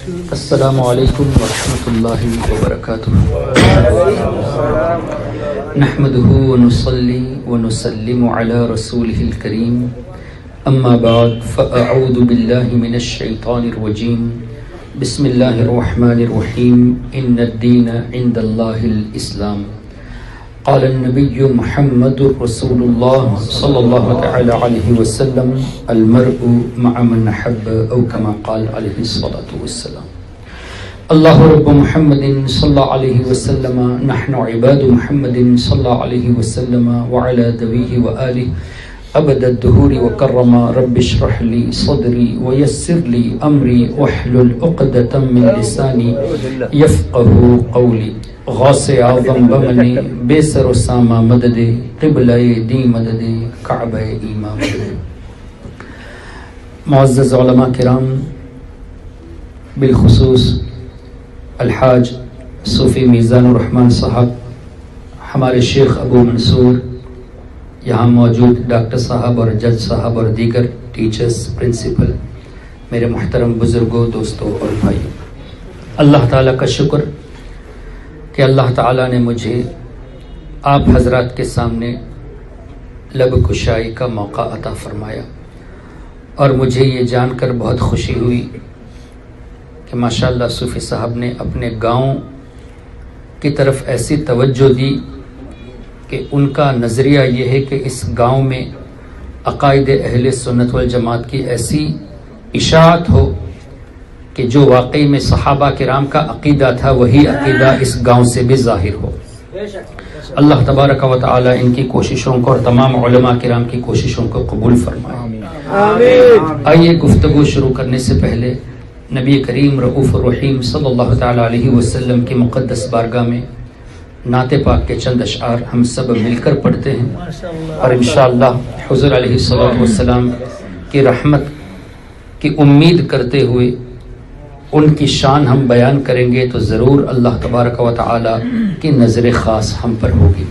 السلام علیکم ورحمۃ اللہ وبرکاتہ. نحمده ونصلي ونسلم على رسوله الكريم. اما بعد فاعوذ بالله من الشیطان الرجیم. بسم اللہ الرحمن الرحیم. ان الدین عند اللہ الاسلام. قال النبی محمد رسول اللہ صلی اللہ تعالی علیہ وسلم المرء مع من احب او كما قال علیہ الصلاة والسلام. اللہ رب محمد صلی اللہ علیہ وسلم نحن عباد محمد صلی اللہ علیہ وسلم وعلى ذویہ وآلہ ابد الدہور وکرم. رب اشرح لی صدری ویسر لی امری واحلل عقدۃ من لسانی یفقهوا قولی. غوث اعظم بمنی بے سر و سامہ مدد قبلہ دی مدد کعبہ ایمان مدد. معزز علماء کرام، بالخصوص الحاج صوفی میزان الرحمن صاحب، ہمارے شیخ ابو منصور، یہاں موجود ڈاکٹر صاحب اور جج صاحب اور دیگر ٹیچرز، پرنسپل، میرے محترم بزرگوں، دوستوں اور بھائیوں، اللہ تعالیٰ کا شکر کہ اللہ تعالیٰ نے مجھے آپ حضرات کے سامنے لب کشائی کا موقع عطا فرمایا، اور مجھے یہ جان کر بہت خوشی ہوئی کہ ماشاءاللہ صوفی صاحب نے اپنے گاؤں کی طرف ایسی توجہ دی کہ ان کا نظریہ یہ ہے کہ اس گاؤں میں عقائد اہل سنت والجماعت کی ایسی اشاعت ہو کہ جو واقعی میں صحابہ کرام کا عقیدہ تھا وہی عقیدہ اس گاؤں سے بھی ظاہر ہو. اللہ تبارک و تعالی ان کی کوششوں کو اور تمام علماء کرام کی کوششوں کو قبول فرمائے. آئیے گفتگو شروع کرنے سے پہلے نبی کریم رؤوف الرحیم صلی اللہ تعالی علیہ وسلم کی مقدس بارگاہ میں نعت پاک کے چند اشعار ہم سب مل کر پڑھتے ہیں، اور انشاءاللہ حضور علیہ الصلوۃ والسلام کی رحمت کی امید کرتے ہوئے ان کی شان ہم بیان کریں گے تو ضرور اللہ تبارک و تعالی کی نظر خاص ہم پر ہوگی.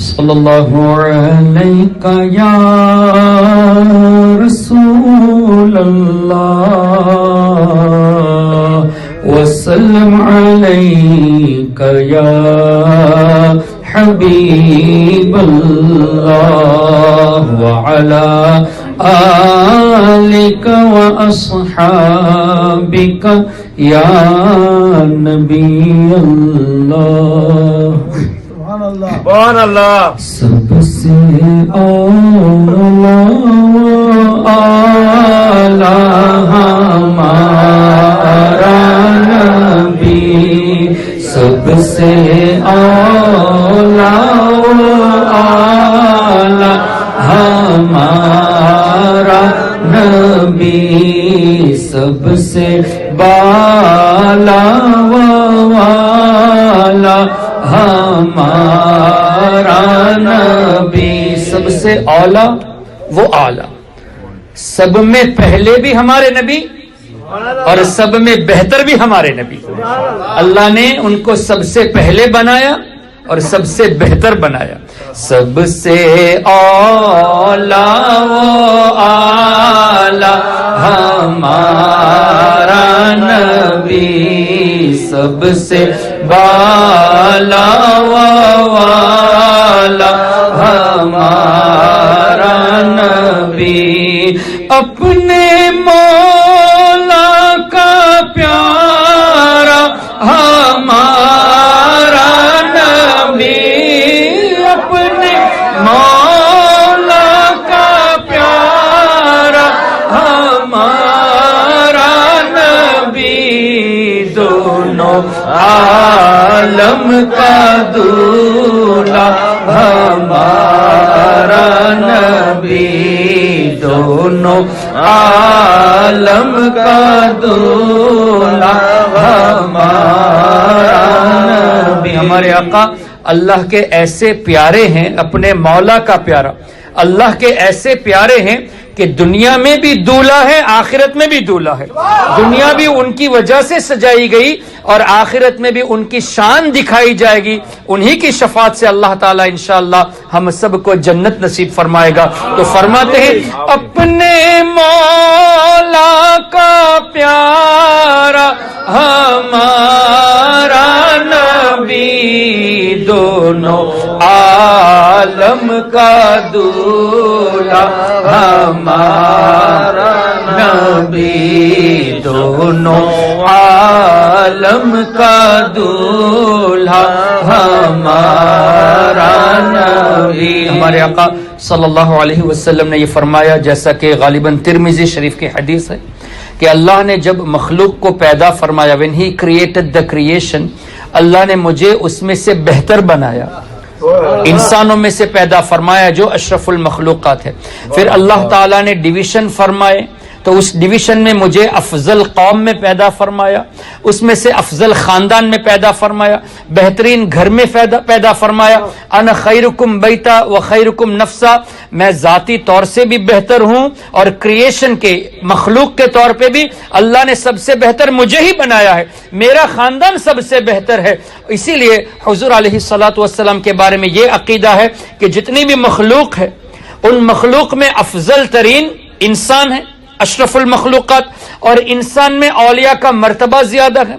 صلی اللہ علیہ یا رسول اللہ وسلم علیک یا حبیب اللہ وعلی آلک و اصحابک یا نبی اللہ. سبحان اللہ. سب سے اولا اعلی ہمارا نبی، سب سے اولا اعلی ہمارا نبی، سب سے بالا والا ہمارا نبی. سب سے اولا وہ اعلیٰ، سب میں پہلے بھی ہمارے نبی اور سب میں بہتر بھی ہمارے نبی. اللہ نے ان کو سب سے پہلے بنایا اور سب سے بہتر بنایا. سب سے اولا و اعلیٰ ہمارا نبی، سب سے بالا و والا ہمارا نبی. اپنے مولا کا پیارا ہمارا نبی، اپنے مولا کا پیارا ہمارا نبی، دونوں عالم کا دولہا ہمارا نبی، دونوں عالم کا دولہا ہمارا نبی. ہمارے آقا اللہ کے ایسے پیارے ہیں، اپنے مولا کا پیارا، اللہ کے ایسے پیارے ہیں کہ دنیا میں بھی دولہا ہے، آخرت میں بھی دولہا ہے. دنیا بھی ان کی وجہ سے سجائی گئی اور آخرت میں بھی ان کی شان دکھائی جائے گی. انہی کی شفاعت سے اللہ تعالیٰ انشاءاللہ ہم سب کو جنت نصیب فرمائے گا. تو فرماتے ہیں اپنے مولا کا پیار دونوں عالم کا دولہا ہمارا نبی، دونوں عالم کا دولہا ہمارا نبی۔ ہمارے آقا صلی اللہ علیہ وسلم نے یہ فرمایا، جیسا کہ غالباً ترمذی شریف کی حدیث ہے، کہ اللہ نے جب مخلوق کو پیدا فرمایا، when he created the creation، اللہ نے مجھے اس میں سے بہتر بنایا، انسانوں میں سے پیدا فرمایا جو اشرف المخلوقات ہے۔ پھر اللہ تعالیٰ نے ڈویژن فرمائے، تو اس ڈویژن میں مجھے افضل قوم میں پیدا فرمایا، اس میں سے افضل خاندان میں پیدا فرمایا، بہترین گھر میں پیدا فرمایا۔ انا خیرکم بیتا و خیرکم نفسا، میں ذاتی طور سے بھی بہتر ہوں اور کریشن کے مخلوق کے طور پہ بھی اللہ نے سب سے بہتر مجھے ہی بنایا ہے، میرا خاندان سب سے بہتر ہے۔ اسی لیے حضور علیہ الصلوۃ والسلام کے بارے میں یہ عقیدہ ہے کہ جتنی بھی مخلوق ہے ان مخلوق میں افضل ترین انسان ہے، اشرف المخلوقات، اور انسان میں اولیاء کا مرتبہ زیادہ ہے۔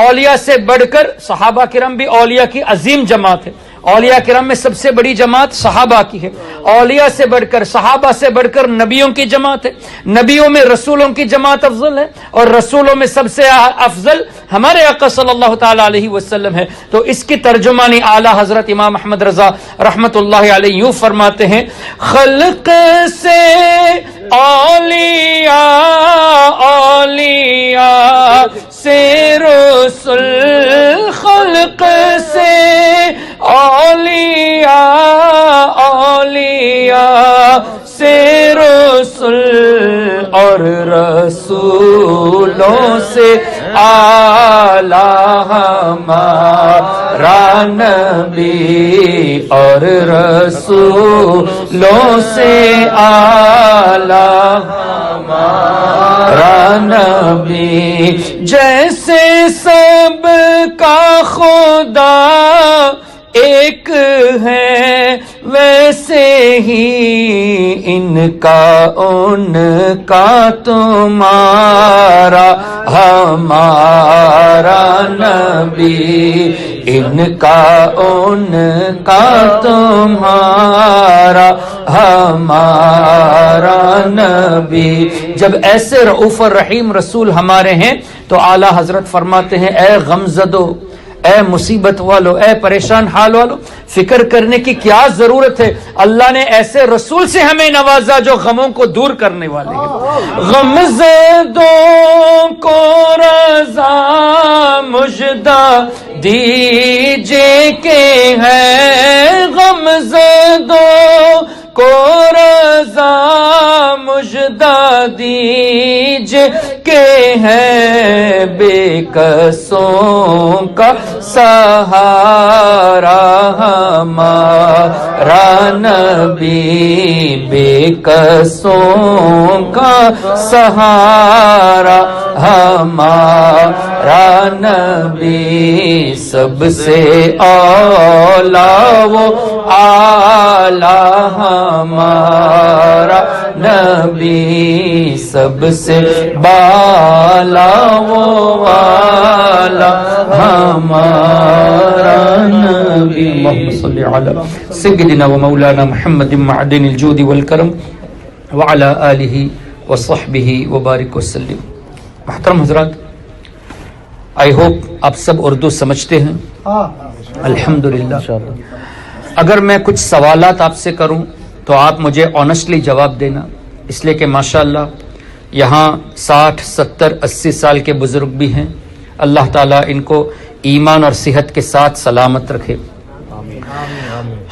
اولیاء سے بڑھ کر صحابہ کرام بھی اولیاء کی عظیم جماعت ہے، اولیاء کرام میں سب سے بڑی جماعت صحابہ کی ہے، اولیاء سے بڑھ کر صحابہ سے بڑھ کر نبیوں کی جماعت ہے، نبیوں میں رسولوں کی جماعت افضل ہے، اور رسولوں میں سب سے افضل ہمارے آقا صلی اللہ تعالی علیہ وسلم ہے۔ تو اس کی ترجمانی اعلیٰ حضرت امام احمد رضا رحمت اللہ علیہ یوں فرماتے ہیں، خلق سے اولیاء، اولیاء سے رسول، خلق سے اولیاء، اولیاء سے رسول، اور رسولوں سے اعلیٰ ہمارا نبی، اور رسولوں سے اعلیٰ ہمارا نبی۔ جیسے سب کا خدا ایک ہے، ویسے ہی ان کا تمہارا ہمارا نبی، ان کا تمہارا ہمارا نبی۔ جب ایسے رؤوف الرحیم رسول ہمارے ہیں تو اعلیٰ حضرت فرماتے ہیں، اے غمزدو، اے مصیبت والو، اے پریشان حال والو، فکر کرنے کی کیا ضرورت ہے، اللہ نے ایسے رسول سے ہمیں نوازا جو غموں کو دور کرنے والے ہیں۔ غمزدوں کو رضا مجدہ دیجئے کہ ہے، غمزدوں کو رضا مجدہ دیجئے کہ ہے، بے کسوں کا سہارا ہمارا نبی، بے کسوں کا سہارا ہمارا نبی، سب سے اولیٰ و اعلیٰ ہمارا نبی، سب سے بالا و اعلیٰ ہمارا نبی۔ اللہم صلی علی سیدنا و مولانا محمد معدن الجود والکرم وعلی آلہ وصحبہ وبارک وسلم۔ محترم حضرات، آئی ہوپ آپ سب اردو سمجھتے ہیں، الحمدللہ۔ اگر میں کچھ سوالات آپ سے کروں تو آپ مجھے آنیسٹلی جواب دینا، اس لیے کہ ماشاءاللہ یہاں 60 70 80 سال کے بزرگ بھی ہیں، اللہ تعالیٰ ان کو ایمان اور صحت کے ساتھ سلامت رکھے۔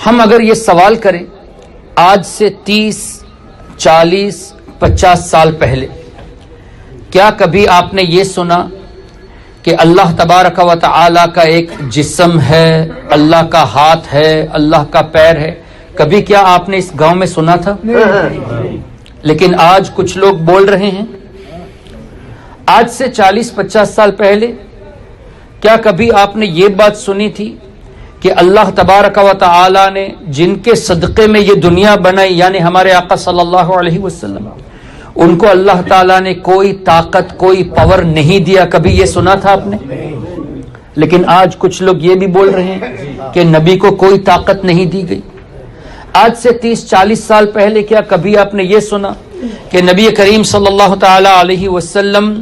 ہم اگر یہ سوال کریں آج سے 30 40 50 سال پہلے، کیا کبھی آپ نے یہ سنا کہ اللہ تبارک و تعالی کا ایک جسم ہے، اللہ کا ہاتھ ہے، اللہ کا پیر ہے؟ کبھی کیا آپ نے اس گاؤں میں سنا تھا؟ لیکن آج کچھ لوگ بول رہے ہیں۔ آج سے 40-50 سال پہلے کیا کبھی آپ نے یہ بات سنی تھی کہ اللہ تبارک و تعالی نے جن کے صدقے میں یہ دنیا بنائی، یعنی ہمارے آقا صلی اللہ علیہ وسلم، ان کو اللہ تعالیٰ نے کوئی طاقت کوئی پاور نہیں دیا؟ کبھی یہ سنا تھا آپ نے؟ لیکن آج کچھ لوگ یہ بھی بول رہے ہیں کہ نبی کو کوئی طاقت نہیں دی گئی. آج سے 30-40 سال پہلے کیا کبھی آپ نے یہ سنا کہ نبی کریم صلی اللہ تعالی علیہ وسلم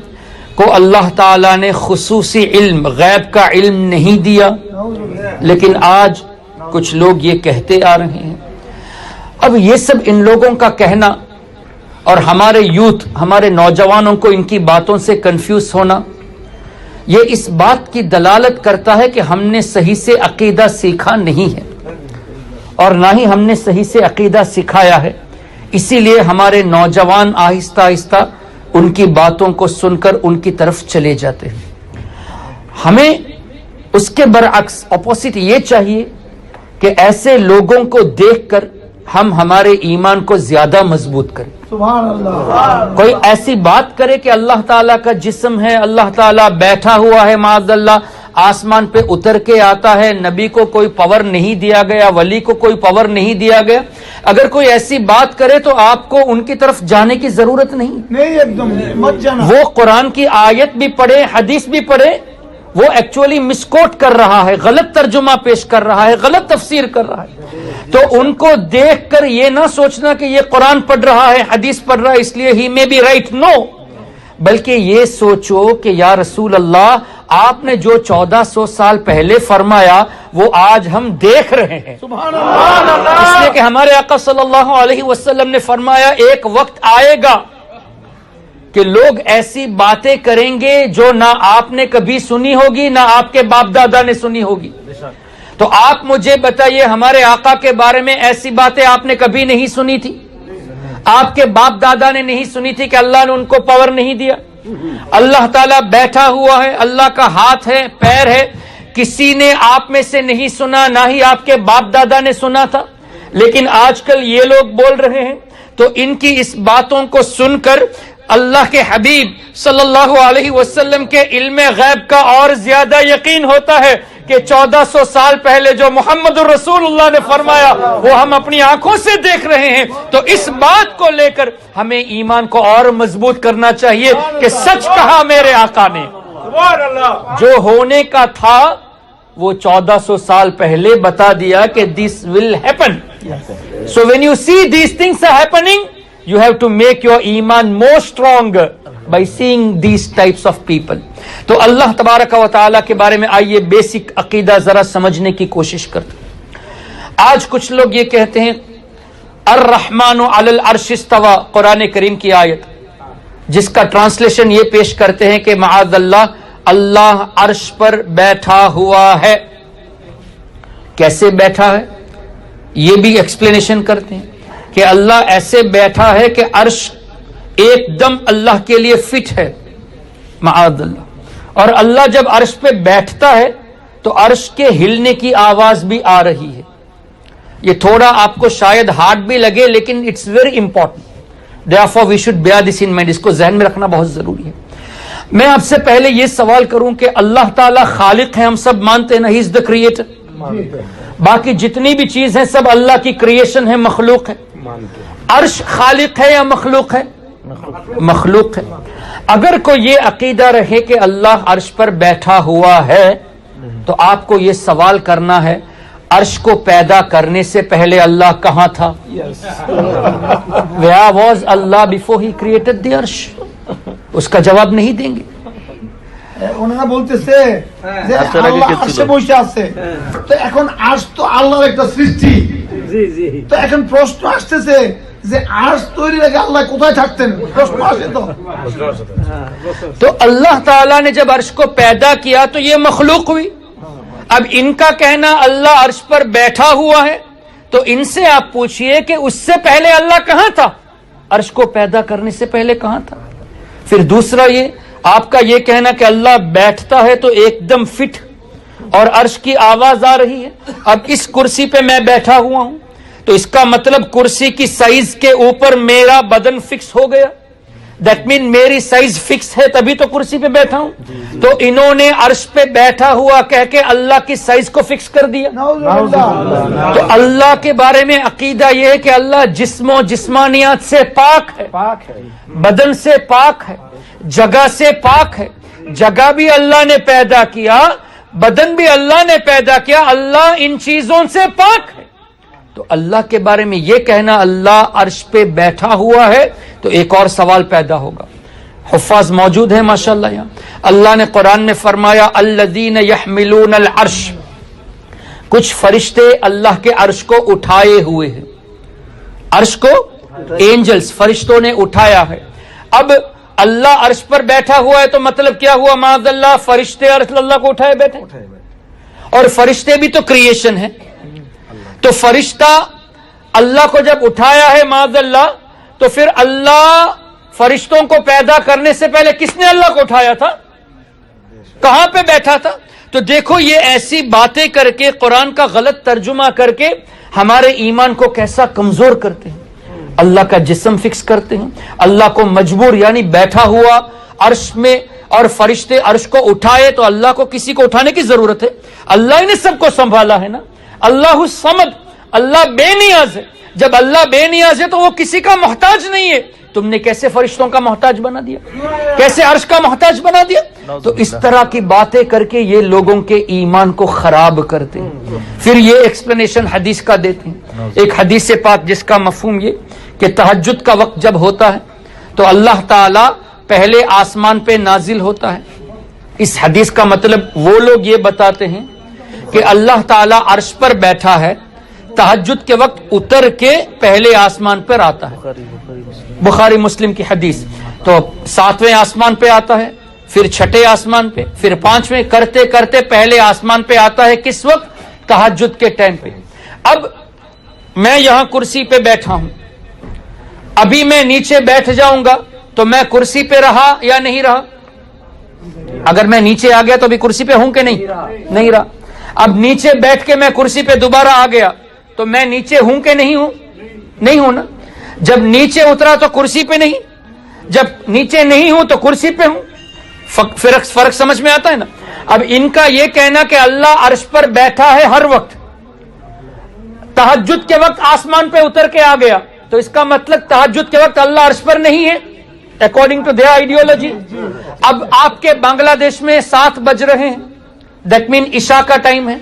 کو اللہ تعالی نے خصوصی علم، غیب کا علم نہیں دیا؟ لیکن آج کچھ لوگ یہ کہتے آ رہے ہیں. اب یہ سب ان لوگوں کا کہنا اور ہمارے یوتھ، ہمارے نوجوانوں کو ان کی باتوں سے کنفیوز ہونا، یہ اس بات کی دلالت کرتا ہے کہ ہم نے صحیح سے عقیدہ سیکھا نہیں ہے اور نہ ہی ہم نے صحیح سے عقیدہ سکھایا ہے. اسی لیے ہمارے نوجوان آہستہ آہستہ ان کی باتوں کو سن کر ان کی طرف چلے جاتے ہیں. ہمیں اس کے برعکس اپوزٹ یہ چاہیے کہ ایسے لوگوں کو دیکھ کر ہم ہمارے ایمان کو زیادہ مضبوط کریں. سبحان اللہ. کوئی ایسی بات کرے کہ اللہ تعالیٰ کا جسم ہے، اللہ تعالیٰ بیٹھا ہوا ہے، معاذ اللہ آسمان پہ اتر کے آتا ہے، نبی کو کوئی پاور نہیں دیا گیا، ولی کو کوئی پاور نہیں دیا گیا، اگر کوئی ایسی بات کرے تو آپ کو ان کی طرف جانے کی ضرورت نہیں. ایک دم مت جانا. وہ قرآن کی آیت بھی پڑھے، حدیث بھی پڑھے، وہ ایکچولی مسکوٹ کر رہا ہے، غلط ترجمہ پیش کر رہا ہے، غلط تفسیر کر رہا ہے. تو ان کو دیکھ کر یہ نہ سوچنا کہ یہ قرآن پڑھ رہا ہے، حدیث پڑھ رہا ہے، اس لیے ہی میں بھی رائٹ. نو، بلکہ یہ سوچو کہ یا رسول اللہ آپ نے جو 1400 سال پہلے فرمایا وہ آج ہم دیکھ رہے ہیں. سبحان اللہ. اس لیے کہ ہمارے آقا صلی اللہ علیہ وسلم نے فرمایا ایک وقت آئے گا کہ لوگ ایسی باتیں کریں گے جو نہ آپ نے کبھی سنی ہوگی نہ آپ کے باپ دادا نے سنی ہوگی. تو آپ مجھے بتائیے ہمارے آقا کے بارے میں ایسی باتیں آپ نے کبھی نہیں سنی تھی؟ آپ کے باپ دادا نے نہیں سنی تھی کہ اللہ نے ان کو پاور نہیں دیا؟ اللہ تعالیٰ بیٹھا ہوا ہے، اللہ کا ہاتھ ہے، پیر ہے، کسی نے آپ میں سے نہیں سنا، نہ ہی آپ کے باپ دادا نے سنا تھا. لیکن آج کل یہ لوگ بول رہے ہیں تو ان کی اس باتوں کو سن کر اللہ کے حبیب صلی اللہ علیہ وسلم کے علم غیب کا اور زیادہ یقین ہوتا ہے کہ 1400 سال پہلے جو محمد الرسول اللہ نے فرمایا وہ ہم اپنی آنکھوں سے دیکھ رہے ہیں. تو اس بات کو لے کر ہمیں ایمان کو اور مضبوط کرنا چاہیے کہ سچ کہا میرے آقا نے. جو ہونے کا تھا وہ 1400 سال پہلے بتا دیا کہ this will happen. So when you see these things are happening, you have to make your iman more stronger by seeing these types of people. تو اللہ تبارک و تعالیٰ کے بارے میں آئیے بیسک عقیدہ ذرا سمجھنے کی کوشش کرتے. آج کچھ لوگ یہ کہتے ہیں الرحمن علی العرش استوى، قرآن کریم کی آیت جس کا ٹرانسلیشن یہ پیش کرتے ہیں کہ معاذ اللہ اللہ عرش پر بیٹھا ہوا ہے. کیسے بیٹھا ہے یہ بھی ایکسپلینیشن کرتے ہیں کہ اللہ ایسے بیٹھا ہے کہ عرش ایک دم اللہ کے لیے فٹ ہے، معاذ اللہ. اور اللہ جب عرش پہ بیٹھتا ہے تو عرش کے ہلنے کی آواز بھی آ رہی ہے. یہ تھوڑا آپ کو شاید ہارڈ بھی لگے لیکن it's very important. therefore we should bear this in mind. اس کو ذہن میں رکھنا بہت ضروری ہے. میں آپ سے پہلے یہ سوال کروں کہ اللہ تعالیٰ خالق ہے، ہم سب مانتے ہیں نا، ہی از دا کریٹر. باقی جتنی بھی چیز ہیں سب اللہ کی کریشن ہے، مخلوق ہے. عرش خالق ہے یا مخلوق ہے؟ مخلوق ہے. اگر کوئی یہ عقیدہ رہے کہ اللہ عرش پر بیٹھا ہوا ہے تو آپ کو یہ سوال کرنا ہے عرش کو پیدا کرنے سے پہلے اللہ کہاں تھا؟ Where was Allah before he created the arsh? اس کا جواب نہیں دیں گے. ওনারা বলতেছে যে আল্লাহ আরশে বসে আছে, তো এখন আরশ তো আল্লাহর একটা সৃষ্টি. জি জি. তো এখন প্রশ্ন আসতেছে যে আরশ তৈরির আগে আল্লাহ কোথায় থাকতেন? প্রশ্ন আসে তো. تو اللہ تعالیٰ نے جب عرش کو پیدا کیا تو یہ مخلوق ہوئی. اب ان کا کہنا اللہ عرش پر بیٹھا ہوا ہے تو ان سے آپ پوچھئے کہ اس سے پہلے اللہ کہاں تھا؟ عرش کو پیدا کرنے سے پہلے کہاں تھا؟ پھر دوسرا یہ آپ کا یہ کہنا کہ اللہ بیٹھتا ہے تو ایک دم فٹ اور عرش کی آواز آ رہی ہے. اب اس کرسی پہ میں بیٹھا ہوا ہوں تو اس کا مطلب کرسی کی سائز کے اوپر میرا بدن فکس ہو گیا. دیٹ مین میری سائز فکس ہے تبھی تو کرسی پہ بیٹھا ہوں. تو انہوں نے عرش پہ بیٹھا ہوا کہہ کے اللہ کی سائز کو فکس کر دیا. تو اللہ کے بارے میں عقیدہ یہ ہے کہ اللہ جسم و جسمانیات سے پاک ہے، بدن سے پاک ہے، جگہ سے پاک ہے. جگہ بھی اللہ نے پیدا کیا، بدن بھی اللہ نے پیدا کیا, اللہ ان چیزوں سے پاک ہے. تو اللہ کے بارے میں یہ کہنا اللہ عرش پہ بیٹھا ہوا ہے, تو ایک اور سوال پیدا ہوگا. حفاظ موجود ہیں ماشاءاللہ یہاں. اللہ نے قرآن میں فرمایا الذین یحملون العرش, کچھ فرشتے اللہ کے عرش کو اٹھائے ہوئے ہیں. عرش کو اینجلز فرشتوں نے اٹھایا ہے. اب اللہ عرش پر بیٹھا ہوا ہے تو مطلب کیا ہوا؟ معاذ اللہ فرشتے عرش اللہ کو اٹھائے بیٹھے, اور فرشتے بھی تو کریشن ہے. تو فرشتہ اللہ کو جب اٹھایا ہے معاذ اللہ, تو پھر اللہ فرشتوں کو پیدا کرنے سے پہلے کس نے اللہ کو اٹھایا تھا؟ کہاں پہ بیٹھا تھا؟ تو دیکھو یہ ایسی باتیں کر کے, قرآن کا غلط ترجمہ کر کے ہمارے ایمان کو کیسا کمزور کرتے ہیں. اللہ کا جسم فکس کرتے ہیں, اللہ کو مجبور یعنی بیٹھا ہوا عرش میں, اور فرشتے عرش کو اٹھائے تو اللہ کو کسی کو اٹھانے کی ضرورت ہے؟ اللہ ہی نے سب کو سنبھالا ہے نا. اللہ الصمد, اللہ بے نیاز ہے. جب اللہ بے نیاز ہے تو وہ کسی کا محتاج نہیں ہے. تم نے کیسے فرشتوں کا محتاج بنا دیا, کیسے عرش کا محتاج بنا دیا؟ تو اس طرح کی باتیں کر کے یہ لوگوں کے ایمان کو خراب کرتے ہیں. پھر یہ ایکسپلینیشن حدیث کا دیتے ہیں, ایک حدیث سے پاک جس کا مفہوم یہ کہ تہجد کا وقت جب ہوتا ہے تو اللہ تعالی پہلے آسمان پہ نازل ہوتا ہے. اس حدیث کا مطلب وہ لوگ یہ بتاتے ہیں کہ اللہ تعالی عرش پر بیٹھا ہے, تہجد کے وقت اتر کے پہلے آسمان پر آتا ہے. بخاری مسلم کی حدیث. تو 7ویں آسمان پہ آتا ہے, پھر 6ٹھے آسمان پہ, پھر 5ویں, کرتے کرتے پہلے آسمان پہ آتا ہے. کس وقت؟ تہجد کے ٹائم پہ. اب میں یہاں کرسی پہ بیٹھا ہوں, ابھی میں نیچے بیٹھ جاؤں گا تو میں کرسی پہ رہا یا نہیں رہا؟ اگر میں نیچے آ گیا تو ابھی کرسی پہ ہوں کہ نہیں رہا. اب نیچے بیٹھ کے میں کرسی پہ دوبارہ آ گیا تو میں نیچے ہوں کہ نہیں ہوں؟ نہیں ہوں نا. جب نیچے اترا تو کرسی پہ نہیں, جب نیچے نہیں ہوں تو کرسی پہ ہوں. فرق سمجھ میں آتا ہے نا. اب ان کا یہ کہنا کہ اللہ عرش پر بیٹھا ہے ہر وقت, تہجد کے وقت آسمان پہ اتر کے آ گیا, تو اس کا مطلب تہجد کے وقت اللہ عرش پر نہیں ہے اکارڈنگ ٹو دیئر آئیڈیالوجی. اب آپ کے بنگلہ دیش میں 7 بج رہے ہیں, دیٹ مین عشاء کا ٹائم ہے.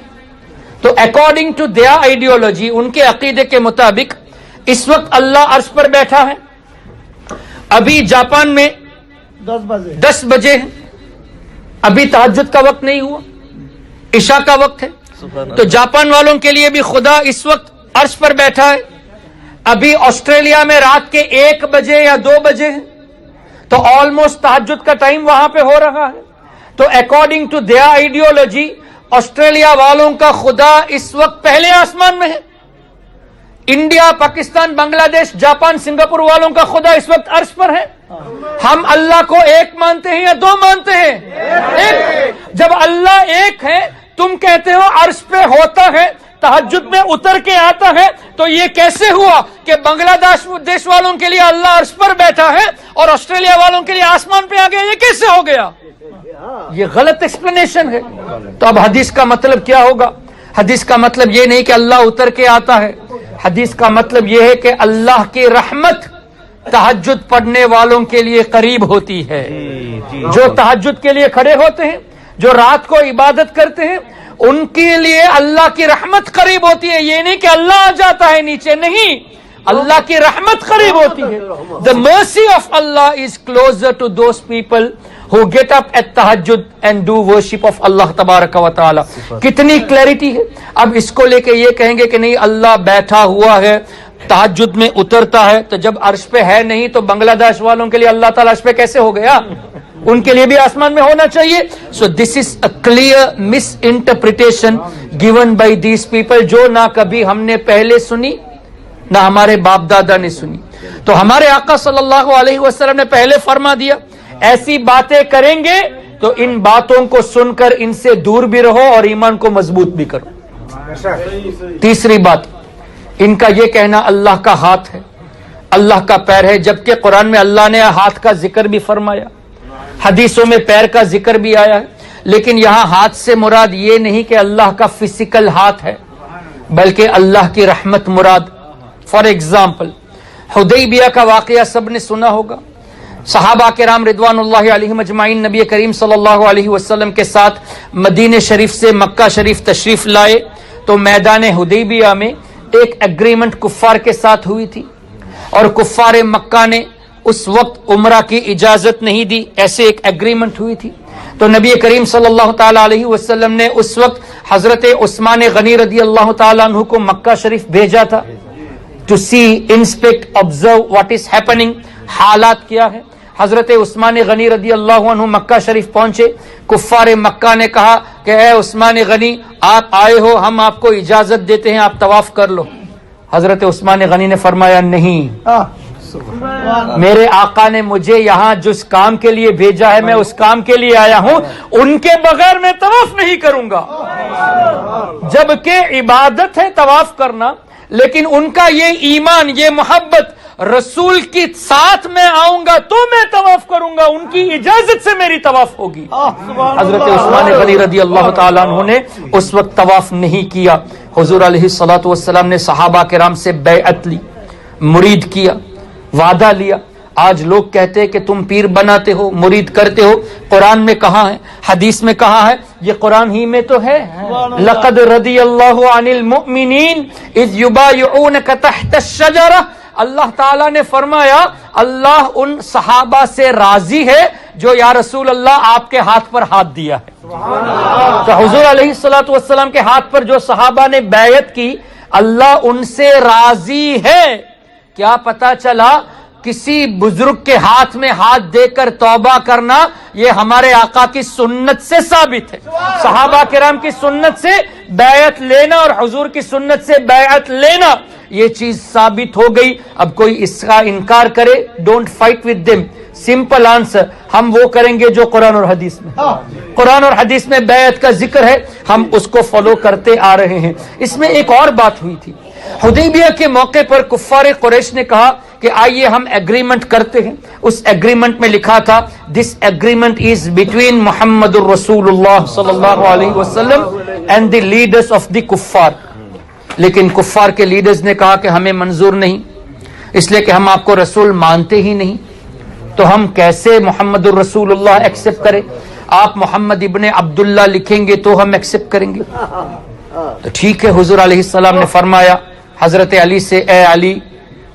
تو اکارڈنگ ٹو دیئر آئیڈیالوجی, ان کے عقیدے کے مطابق اس وقت اللہ عرش پر بیٹھا ہے. ابھی جاپان میں 10 بجے ہیں, ابھی تہجد کا وقت نہیں ہوا, عشاء کا وقت ہے. تو جاپان والوں کے لیے بھی خدا اس وقت عرش پر بیٹھا ہے. ابھی آسٹریلیا میں رات کے 1 بجے یا 2 بجے ہیں, تو آلموسٹ تہجد کا ٹائم وہاں پہ ہو رہا ہے. تو according to their ideology Australia والوں کا خدا اس وقت پہلے آسمان میں ہے. انڈیا, پاکستان, بنگلہ دیش, جاپان, سنگاپور والوں کا خدا اس وقت عرش پر ہے. ہم اللہ کو ایک مانتے ہیں یا 2 مانتے ہیں؟ ایک. جب اللہ ایک ہے, تم کہتے ہو عرش پہ ہوتا ہے, تہجد میں اتر کے آتا ہے, تو یہ کیسے ہوا کہ بنگلہ دیش والوں کے لیے اللہ عرش پر بیٹھا ہے اور آسٹریلیا والوں کے لیے آسمان پہ آ گیا؟ یہ کیسے ہو گیا؟ یہ غلط ایکسپلینیشن ہے. تو اب حدیث کا مطلب کیا ہوگا؟ حدیث کا مطلب یہ نہیں کہ اللہ اتر کے آتا ہے, حدیث کا مطلب یہ ہے کہ اللہ کی رحمت تہجد پڑھنے والوں کے لیے قریب ہوتی ہے. جو تہجد کے لیے کھڑے ہوتے ہیں, جو رات کو عبادت کرتے ہیں, ان کے لیے اللہ کی رحمت قریب ہوتی ہے. یہ نہیں کہ اللہ آ جاتا ہے نیچے, نہیں, اللہ کی رحمت قریب ہوتی ہے. The mercy of Allah is closer to those people who get up at tahajjud and do worship of Allah tabaraka wa ta'ala. کتنی کلیئرٹی ہے. اب اس کو لے کے یہ کہیں گے کہ نہیں اللہ بیٹھا ہوا ہے, تہجد میں اترتا ہے, تو جب عرش پہ ہے نہیں تو بنگلہ دیش والوں کے لیے اللہ تعالیٰ عرش پہ کیسے ہو گیا؟ ان کے لیے بھی آسمان میں ہونا چاہیے. So this is a clear misinterpretation given by these people, جو نہ کبھی ہم نے پہلے سنی نہ ہمارے باپ دادا نے سنی. تو ہمارے آقا صلی اللہ علیہ وسلم نے پہلے فرما دیا ایسی باتیں کریں گے تو ان باتوں کو سن کر ان سے دور بھی رہو اور ایمان کو مضبوط بھی کرو. تیسری بات, ان کا یہ کہنا اللہ کا ہاتھ ہے, اللہ کا پیر ہے, جبکہ قرآن میں اللہ نے ہاتھ کا ذکر بھی فرمایا, حدیثوں میں پیر کا ذکر بھی آیا ہے. لیکن یہاں ہاتھ سے مراد یہ نہیں کہ اللہ کا فزیکل ہاتھ ہے, بلکہ اللہ کی رحمت مراد. فار ایگزامپل, حدیبیہ کا واقعہ سب نے سنا ہوگا. صحابہ کرام رضواناللہ علیہم اجمعین نبی کریم صلی اللہ علیہ وسلم کے ساتھ مدینہ شریف سے مکہ شریف تشریف لائے تو میدان حدیبیہ میں ایک ایگریمنٹ کفار کے ساتھ ہوئی تھی، اور کفار مکہ نے اس وقت عمرہ کی اجازت نہیں دی، ایسے ایک ایگریمنٹ ہوئی تھی۔ تو نبی کریم صلی اللہ تعالی علیہ وسلم نے اس وقت حضرت عثمان غنی رضی اللہ تعالیٰ عنہ کو مکہ شریف بھیجا تھا to see inspect observe what is happening, حالات کیا ہے۔ حضرت عثمان غنی رضی اللہ عنہ مکہ شریف پہنچے، کفار مکہ نے کہا کہ اے عثمان غنی آپ آئے ہو، ہم آپ کو اجازت دیتے ہیں، آپ طواف کر لو۔ حضرت عثمان غنی نے فرمایا نہیں، میرے آقا نے مجھے یہاں جس کام کے لیے بھیجا ہے میں اس کام کے لیے آیا ہوں، ان کے بغیر میں طواف نہیں کروں گا۔ جبکہ عبادت ہے طواف کرنا، لیکن ان کا یہ ایمان، یہ محبت، رسول کی ساتھ میں آؤں گا تو میں طواف کروں گا، ان کی اجازت سے میری طواف ہوگی۔ حضرت عثمان غنی رضی اللہ تعالیٰ عنہ نے اس وقت طواف نہیں کیا۔ حضور علیہ الصلوۃ والسلام نے صحابہ کرام سے بیعت لی، مرید کیا، وعدہ لیا۔ آج لوگ کہتے ہیں کہ تم پیر بناتے ہو، مرید کرتے ہو، قرآن میں کہاں ہے، حدیث میں کہاں ہے؟ یہ قرآن ہی میں تو ہے۔ لقد رضی اللہ عن المؤمنین اذ یبایعونک تحت الشجرہ، اللہ تعالیٰ نے فرمایا اللہ ان صحابہ سے راضی ہے جو یا رسول اللہ آپ کے ہاتھ پر ہاتھ دیا ہے۔ تو حضور علیہ الصلوۃ والسلام کے ہاتھ پر جو صحابہ نے بیعت کی، اللہ ان سے راضی ہے۔ کیا پتا چلا کسی بزرگ کے ہاتھ میں ہاتھ دے کر توبہ کرنا یہ ہمارے آقا کی سنت سے ثابت ہے، صحابہ کرام کی سنت سے بیعت لینا اور حضور کی سنت سے بیعت لینا، یہ چیز ثابت ہو گئی۔ اب کوئی اس کا انکار کرے، don't fight with them, simple answer, ہم وہ کریں گے جو قرآن اور حدیث میں، قرآن اور حدیث میں بیعت کا ذکر ہے، ہم اس کو فالو کرتے آ رہے ہیں۔ اس میں ایک اور بات ہوئی تھی، حدیبیہ کے موقع پر کفار قریش نے کہا کہ آئیے ہم ایگریمنٹ کرتے ہیں۔ اس ایگریمنٹ میں لکھا تھا دس ایگریمنٹ از بٹوین محمد الرسول اللہ صلی اللہ علیہ وسلم and the leaders of the کفار، لیکن کفار کے لیڈرز نے کہا کہ ہمیں منظور نہیں، اس لیے کہ ہم آپ کو رسول مانتے ہی نہیں، تو ہم کیسے محمد الرسول اللہ ایکسپٹ کریں؟ آپ محمد ابن عبداللہ لکھیں گے تو ہم ایکسپٹ کریں گے۔ تو ٹھیک ہے، حضور علیہ السلام نے فرمایا حضرت علی سے، اے علی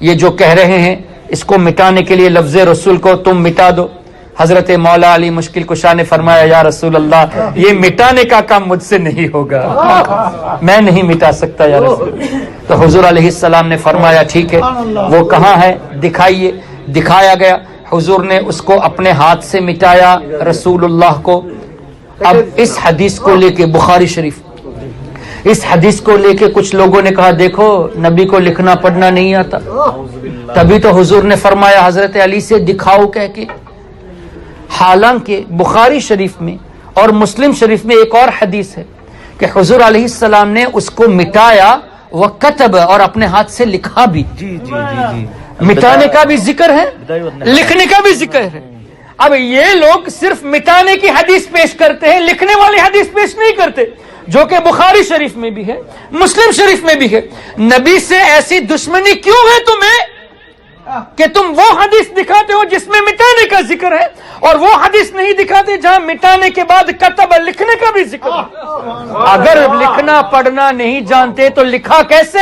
یہ جو کہہ رہے ہیں اس کو مٹانے کے لیے لفظ رسول کو تم مٹا دو۔ حضرت مولا علی مشکل کشا نے فرمایا یا رسول اللہ یہ مٹانے کا کام مجھ سے نہیں ہوگا، میں نہیں مٹا سکتا یا رسول اللہ۔ تو حضور علیہ السلام نے فرمایا ٹھیک ہے، وہ کہاں ہے دکھائیے۔ دکھایا گیا، حضور نے اس کو اپنے ہاتھ سے مٹایا رسول اللہ کو۔ اب اس حدیث کو لے کے بخاری شریف، اس حدیث کو لے کے کچھ لوگوں نے کہا دیکھو نبی کو لکھنا پڑھنا نہیں آتا، تبھی تو حضور نے فرمایا حضرت علی سے دکھاؤ کہہ کے۔ حالانکہ بخاری شریف میں اور مسلم شریف میں ایک اور حدیث ہے کہ حضور علیہ السلام نے اس کو مٹایا وکتب، اور اپنے ہاتھ سے لکھا بھی۔ مٹانے کا بھی ذکر ہے، لکھنے کا بھی ذکر ہے۔ اب یہ لوگ صرف مٹانے کی حدیث پیش کرتے ہیں، لکھنے والی حدیث پیش نہیں کرتے، جو کہ بخاری شریف میں بھی ہے، مسلم شریف میں بھی ہے۔ نبی سے ایسی دشمنی کیوں ہے تمہیں کہ تم وہ حدیث دکھاتے ہو جس میں مٹانے کا ذکر ہے، اور وہ حدیث نہیں دکھاتے جہاں مٹانے کے بعد کتب لکھنے کا بھی ذکر ہے؟ اگر لکھنا پڑھنا نہیں جانتے تو لکھا کیسے؟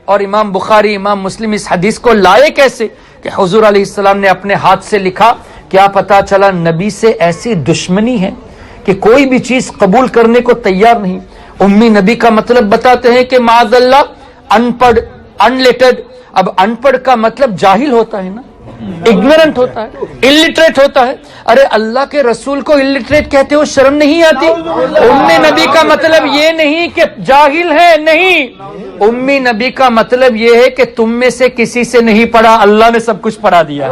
اور امام بخاری امام مسلم اس حدیث کو لائے کیسے کہ حضور علیہ السلام نے اپنے ہاتھ سے لکھا؟ کیا پتا چلا نبی سے ایسی دشمنی ہے کہ کوئی بھی چیز قبول کرنے کو تیار نہیں۔ امی نبی کا مطلب بتاتے ہیں کہ معاذ اللہ ان پڑھ، ان لیٹرڈ۔ اب ان پڑھ کا مطلب جاہل ہوتا ہے نا، اگنورنٹ ہوتا ہے، الٹریٹ ہوتا ہے۔ ارے اللہ کے رسول کو الٹریٹ کہتے ہو، شرم نہیں آتی؟ امی نبی کا مطلب یہ نہیں کہ جاہل ہے، نہیں، امی نبی کا مطلب یہ ہے کہ تم میں سے کسی سے نہیں پڑھا، اللہ نے سب کچھ پڑھا دیا۔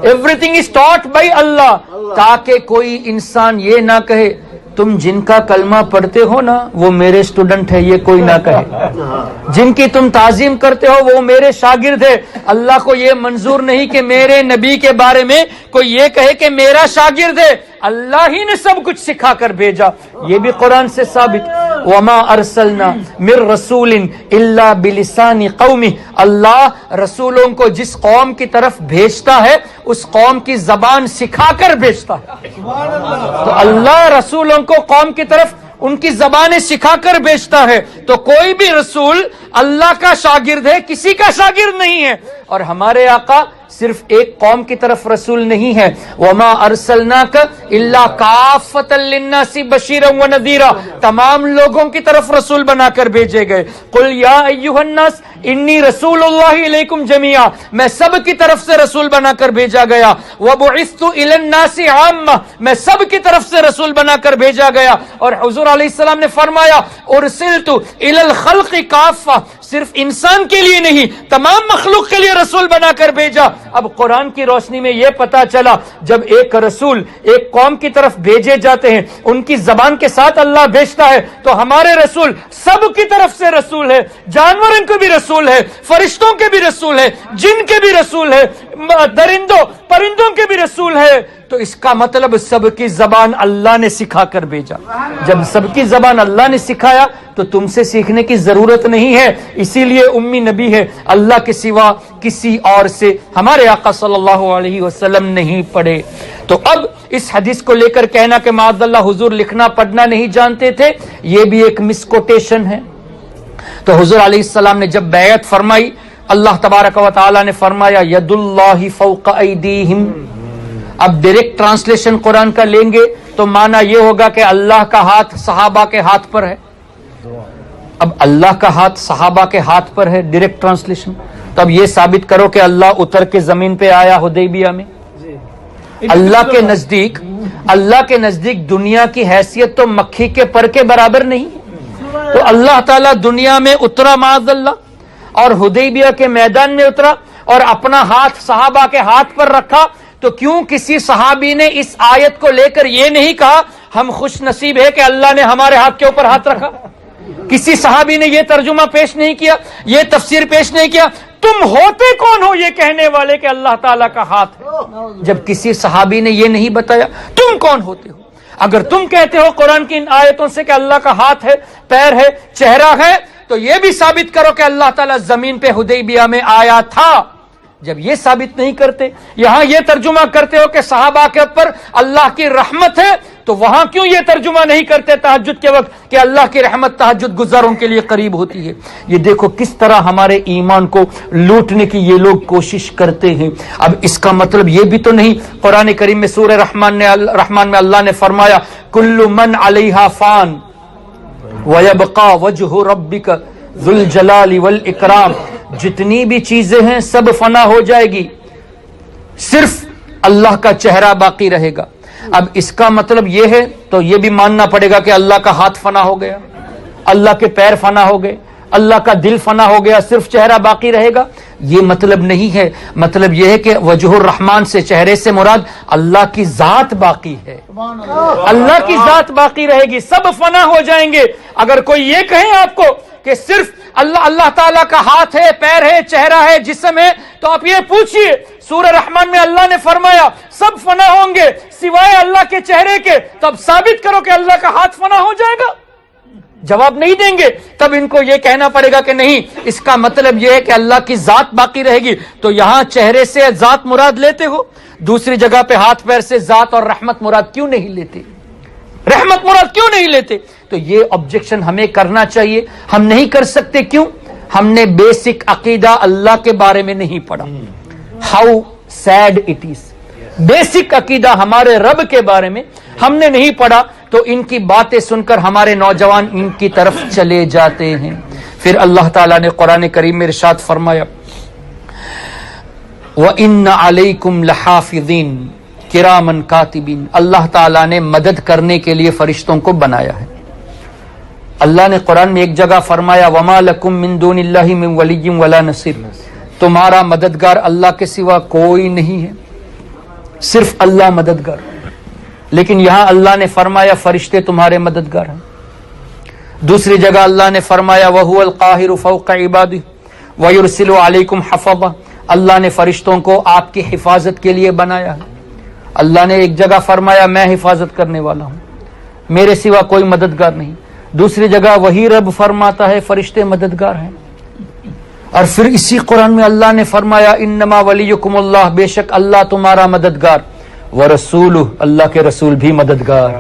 Everything is taught by Allah, تاکہ کوئی انسان یہ نہ کہے تم جن کا کلمہ پڑھتے ہو نا وہ میرے اسٹوڈنٹ ہے، یہ کوئی نہ کہے۔ جن کی تم تعظیم کرتے ہو وہ میرے شاگرد ہے۔ اللہ کو یہ منظور نہیں کہ میرے نبی کے بارے میں کوئی یہ کہے کہ میرا شاگرد ہے، اللہ ہی نے سب کچھ سکھا کر بھیجا، یہ بھی قرآن سے ثابت۔ وما ارسلنا من رسول الا بلسان قومه، اللہ رسولوں کو جس قوم کی طرف بھیجتا ہے اس قوم کی زبان سکھا کر بھیجتا ہے. تو اللہ رسولوں کو قوم کی طرف ان کی زبانیں سکھا کر بھیجتا ہے. تو کوئی بھی رسول اللہ کا شاگرد ہے، کسی کا شاگرد نہیں ہے. اور ہمارے آقا صرف ایک قوم کی طرف رسول نہیں ہے. وما ارسلناک الا کافۃ للناس بشیرا ونذیرا، تمام لوگوں کی طرف رسول بنا کر بھیجے گئے. قل یا ایھا الناس انی رسول اللہ الیکم جمیعا، میں سب کی طرف سے رسول بنا کر بھیجا گیا. وبعثت الی الناس عامہ، میں سب کی طرف سے رسول بنا کر بھیجا گیا. اور حضور علیہ السلام نے فرمایا ارسلت الی الخلق کافہ، صرف انسان کے لیے نہیں تمام مخلوق کے لیے رسول بنا کر بھیجا. اب قرآن کی روشنی میں یہ پتا چلا جب ایک رسول ایک قوم کی طرف بھیجے جاتے ہیں ان کی زبان کے ساتھ اللہ بھیجتا ہے، تو ہمارے رسول سب کی طرف سے رسول ہے. جانوروں کے بھی رسول ہے، فرشتوں کے بھی رسول ہے، جن کے بھی رسول ہے، درندوں پرندوں کے بھی رسول ہے. تو اس کا مطلب سب کی زبان اللہ نے سکھا کر بھیجا. جب سب کی زبان اللہ نے سکھایا تو تم سے سیکھنے کی ضرورت نہیں ہے. اسی لیے امی نبی ہے، اللہ کے سوا کسی اور سے ہمارے آقا صلی اللہ علیہ وسلم نہیں پڑھے. تو اب اس حدیث کو لے کر کہنا کہ معاذ اللہ حضور لکھنا پڑھنا نہیں جانتے تھے، یہ بھی ایک مسکوٹیشن ہے. تو حضور علیہ السلام نے جب بیعت فرمائی، اللہ تبارک و تعالی نے فرمایا ید اللہ فوق ایدیہم. اب ڈائریکٹ ٹرانسلیشن قرآن کا لیں گے تو معنی یہ ہوگا کہ اللہ کا ہاتھ صحابہ کے ہاتھ پر ہے. اب اللہ کا ہاتھ صحابہ کے ہاتھ پر ہے، ڈائریکٹ ٹرانسلیشن. تو اب یہ ثابت کرو کہ اللہ اتر کے زمین پہ آیا حدیبیہ میں. اللہ کے نزدیک دنیا کی حیثیت تو مکھی کے پر کے برابر نہیں ہے. تو اللہ تعالیٰ دنیا میں اترا معاذ اللہ اور حدیبیہ کے میدان میں اترا اور اپنا ہاتھ صحابہ کے ہاتھ پر رکھا. تو کیوں کسی صحابی نے اس آیت کو لے کر یہ نہیں کہا ہم خوش نصیب ہے کہ اللہ نے ہمارے ہاتھ کے اوپر ہاتھ رکھا؟ کسی صحابی نے یہ ترجمہ پیش نہیں کیا، یہ تفسیر پیش نہیں کیا. تم ہوتے کون ہو یہ کہنے والے کہ اللہ تعالیٰ کا ہاتھ ہے؟ جب کسی صحابی نے یہ نہیں بتایا تم کون ہوتے ہو؟ اگر تم کہتے ہو قرآن کی ان آیتوں سے کہ اللہ کا ہاتھ ہے، پیر ہے، چہرہ ہے، تو یہ بھی ثابت کرو کہ اللہ تعالیٰ زمین پہ حدیبیہ میں آیا تھا. جب یہ ثابت نہیں کرتے، یہاں یہ ترجمہ کرتے ہو کہ صحابہ کے اوپر اللہ کی رحمت ہے، تو وہاں کیوں یہ ترجمہ نہیں کرتے تہجد کے وقت کہ اللہ کی رحمت تہجد گزاروں کے لیے قریب ہوتی ہے؟ یہ دیکھو کس طرح ہمارے ایمان کو لوٹنے کی یہ لوگ کوشش کرتے ہیں. اب اس کا مطلب یہ بھی تو نہیں، قرآن کریم میں سورہ رحمان میں اللہ نے فرمایا کل من علیہا فان وَيَبْقَى وَجْهُ رَبِّكَ ذُو الْجَلَالِ وَالْإِكْرَامِ، جتنی بھی چیزیں ہیں سب فنا ہو جائے گی، صرف اللہ کا چہرہ باقی رہے گا. اب اس کا مطلب یہ ہے تو یہ بھی ماننا پڑے گا کہ اللہ کا ہاتھ فنا ہو گیا، اللہ کے پیر فنا ہو گئے، اللہ کا دل فنا ہو گیا، صرف چہرہ باقی رہے گا. یہ مطلب نہیں ہے. مطلب یہ ہے کہ وجہ الرحمان سے چہرے سے مراد اللہ کی ذات باقی ہے، اللہ کی ذات باقی رہے گی، سب فنا ہو جائیں گے. اگر کوئی یہ کہے آپ کو کہ صرف اللہ تعالیٰ کا ہاتھ ہے، پیر ہے، چہرہ ہے، جسم ہے، تو آپ یہ پوچھئے سورہ رحمان میں اللہ نے فرمایا سب فنا ہوں گے سوائے اللہ کے چہرے کے، تو اب ثابت کرو کہ اللہ کا ہاتھ فنا ہو جائے گا. جواب نہیں دیں گے. تب ان کو یہ کہنا پڑے گا کہ نہیں، اس کا مطلب یہ ہے کہ اللہ کی ذات باقی رہے گی. تو یہاں چہرے سے ذات مراد لیتے ہو، دوسری جگہ پہ ہاتھ پیر سے ذات اور رحمت مراد کیوں نہیں لیتے؟ رحمت مراد کیوں نہیں لیتے؟ تو یہ آبجیکشن ہمیں کرنا چاہیے. ہم نہیں کر سکتے. کیوں؟ ہم نے بیسک عقیدہ اللہ کے بارے میں نہیں پڑھا. How said it is. Basic عقیدہ ہمارے رب کے بارے میں ہم نے نہیں پڑھا، تو ان کی باتیں سن کر ہمارے نوجوان ان کی طرف چلے جاتے ہیں. پھر اللہ تعالیٰ نے قرآن کریم میں ارشاد فرمایا وَإِنَّ عَلَيْكُمْ لَحَافِظِينَ کِرَامًا کاتبین. اللہ تعالیٰ نے مدد کرنے کے لیے فرشتوں کو بنایا ہے. اللہ نے قرآن میں ایک جگہ فرمایا وَمَا لَكُم مِّن دُونِ اللَّهِ مِن وَلِيٍّ وَلَا نَصِيرٍ. تمہارا مددگار اللہ کے سوا کوئی نہیں ہے، صرف اللہ مددگار. لیکن یہاں اللہ نے فرمایا فرشتے تمہارے مددگار ہیں. دوسری جگہ اللہ نے فرمایا وَهُوَ الْقَاهِرُ فَوْقَ عِبَادِهِ وَيُرْسِلُ عَلَيْكُمْ حَفَظًا. اللہ نے فرشتوں کو آپ کی حفاظت کے لیے بنایا ہے. اللہ نے ایک جگہ فرمایا میں حفاظت کرنے والا ہوں، میرے سوا کوئی مددگار نہیں. دوسری جگہ وہی رب فرماتا ہے فرشتے مددگار ہیں. اور پھر اسی قرآن میں اللہ نے فرمایا انما ولیکم اللہ، بے شک اللہ تمہارا مددگار، ورسولہ، اللہ کے رسول بھی مددگار،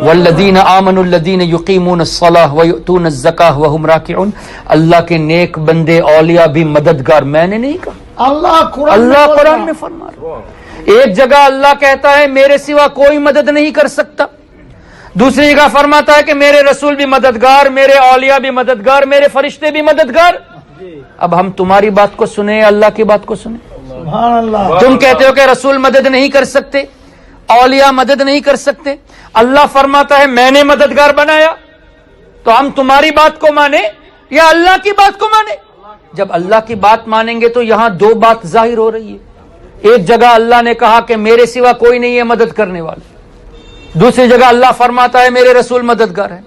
والذین آمنوا الذین یقیمون الصلاۃ ویؤتون الزکاۃ وہم راکعون، اللہ کے نیک بندے اولیاء بھی مددگار. میں نے نہیں کہا، اللہ قرآن میں فرما رہا. ایک جگہ اللہ کہتا ہے میرے سوا کوئی مدد نہیں کر سکتا، دوسری جگہ فرماتا ہے کہ میرے رسول بھی مددگار، میرے اولیاء بھی مددگار، میرے فرشتے بھی مددگار. اب ہم تمہاری بات کو سنیں، اللہ کی بات کو سنیں. تم کہتے ہو کہ رسول مدد نہیں کر سکتے، اولیاء مدد نہیں کر سکتے، اللہ فرماتا ہے میں نے مددگار بنایا، تو ہم تمہاری بات کو مانیں یا اللہ کی بات کو مانیں؟ جب اللہ کی بات مانیں گے تو یہاں دو بات ظاہر ہو رہی ہے. ایک جگہ اللہ نے کہا کہ میرے سوا کوئی نہیں ہے مدد کرنے والا، دوسری جگہ اللہ فرماتا ہے میرے رسول مددگار ہیں،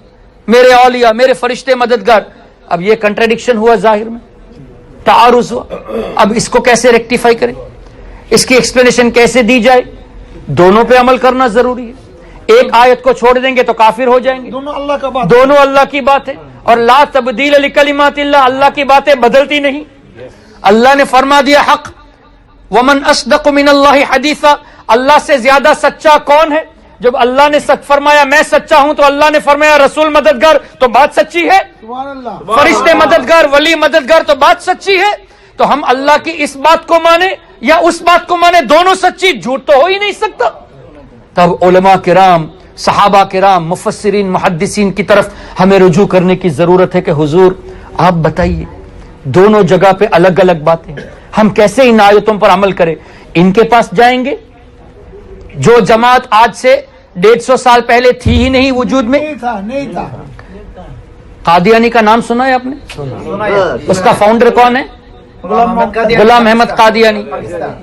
میرے اولیاء، میرے فرشتے مددگار. اب یہ کنٹراڈکشن ہوا، ظاہر میں تعارض ہوا. اب اس کو کیسے ریکٹیفائی کریں، اس کی ایکسپلینیشن کیسے دی جائے؟ دونوں پہ عمل کرنا ضروری ہے. ایک آیت کو چھوڑ دیں گے تو کافر ہو جائیں گے. دونوں اللہ کی بات ہے، اور لا تبدیل لکلمات اللہ، اللہ کی باتیں بدلتی نہیں. اللہ نے فرما دیا حق، ومن اصدق من اللہ حدیثا، اللہ سے زیادہ سچا کون ہے؟ جب اللہ نے سچ فرمایا میں سچا ہوں تو اللہ نے فرمایا رسول مددگار، تو بات سچی ہے. فرشتے مددگار، ولی مددگار، تو بات سچی ہے. تو ہم اللہ کی اس بات کو مانیں یا اس بات کو مانیں، دونوں سچی، جھوٹ تو ہو ہی نہیں سکتا. تب علماء کرام، صحابہ کرام، مفسرین، محدثین کی طرف ہمیں رجوع کرنے کی ضرورت ہے کہ حضور آپ بتائیے، دونوں جگہ پہ الگ الگ باتیں، ہم کیسے ان آیتوں پر عمل کریں؟ ان کے پاس جائیں گے جو جماعت آج سے 150 سال پہلے تھی ہی نہیں وجود میں. نہیں تھا. قادیانی کا نام سنا ہے آپ نے؟ اس کا فاؤنڈر کون ہے؟ غلام احمد قادیانی.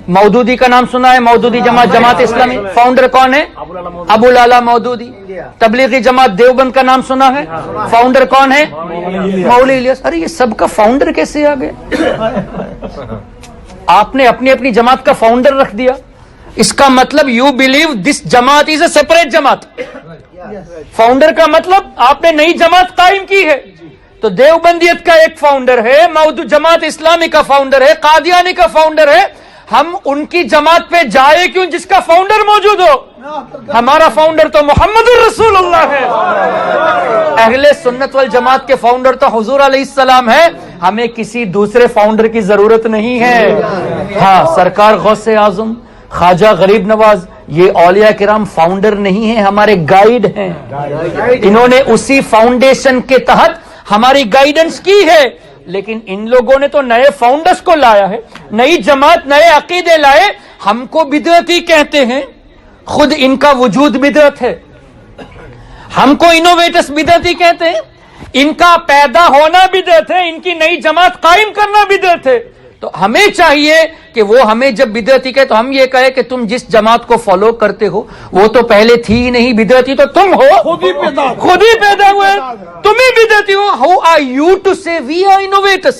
مودودی کا نام سنا ہے؟ مودودی جماعت اسلامی، فاؤنڈر کون ہے؟ ابو العلا مودودی. تبلیغی جماعت دیوبند کا نام سنا ہے؟ فاؤنڈر کون ہے؟ مولوی الیاس. ارے یہ سب کا فاؤنڈر کیسے آ گئے؟ آپ نے اپنی اپنی جماعت کا فاؤنڈر رکھ دیا. اس کا مطلب یو بلیو دس جماعت از اے سیپریٹ جماعت. فاؤنڈر کا مطلب آپ نے نئی جماعت قائم کی ہے. تو دیوبندیت کا ایک فاؤنڈر ہے، جماعت اسلامی کا فاؤنڈر ہے، قادیانی کا فاؤنڈر ہے. ہم ان کی جماعت پہ جائے کیوں جس کا فاؤنڈر موجود ہو؟ ہمارا فاؤنڈر تو محمد الرسول اللہ ہے. اہل سنت والجماعت کے فاؤنڈر تو حضور علیہ السلام ہے. ہمیں کسی دوسرے فاؤنڈر کی ضرورت نہیں ہے. ہاں، سرکار غوث اعظم، خواجہ غریب نواز، یہ اولیاء کرام فاؤنڈر نہیں ہیں، ہمارے گائیڈ ہیں. انہوں نے اسی فاؤنڈیشن کے تحت ہماری گائیڈنس کی ہے. لیکن ان لوگوں نے تو نئے فاؤنڈرز کو لایا ہے، نئی جماعت، نئے عقیدے لائے. ہم کو بدعتی کہتے ہیں، خود ان کا وجود بدعت ہے. ہم کو انوویٹرز بدعتی کہتے ہیں، ان کا پیدا ہونا بدعت ہے، ان کی نئی جماعت قائم کرنا بدعت ہے. تو ہمیں چاہیے کہ وہ ہمیں جب بدعتی کہے تو ہم یہ کہے کہ تم جس جماعت کو فالو کرتے ہو وہ تو پہلے تھی ہی نہیں، بدعتی تو تم ہو، خود ہی پیدا ہوئے، تم ہی بدعتی ہو. ہو آر یو ٹو سے وی آر انوویٹرز؟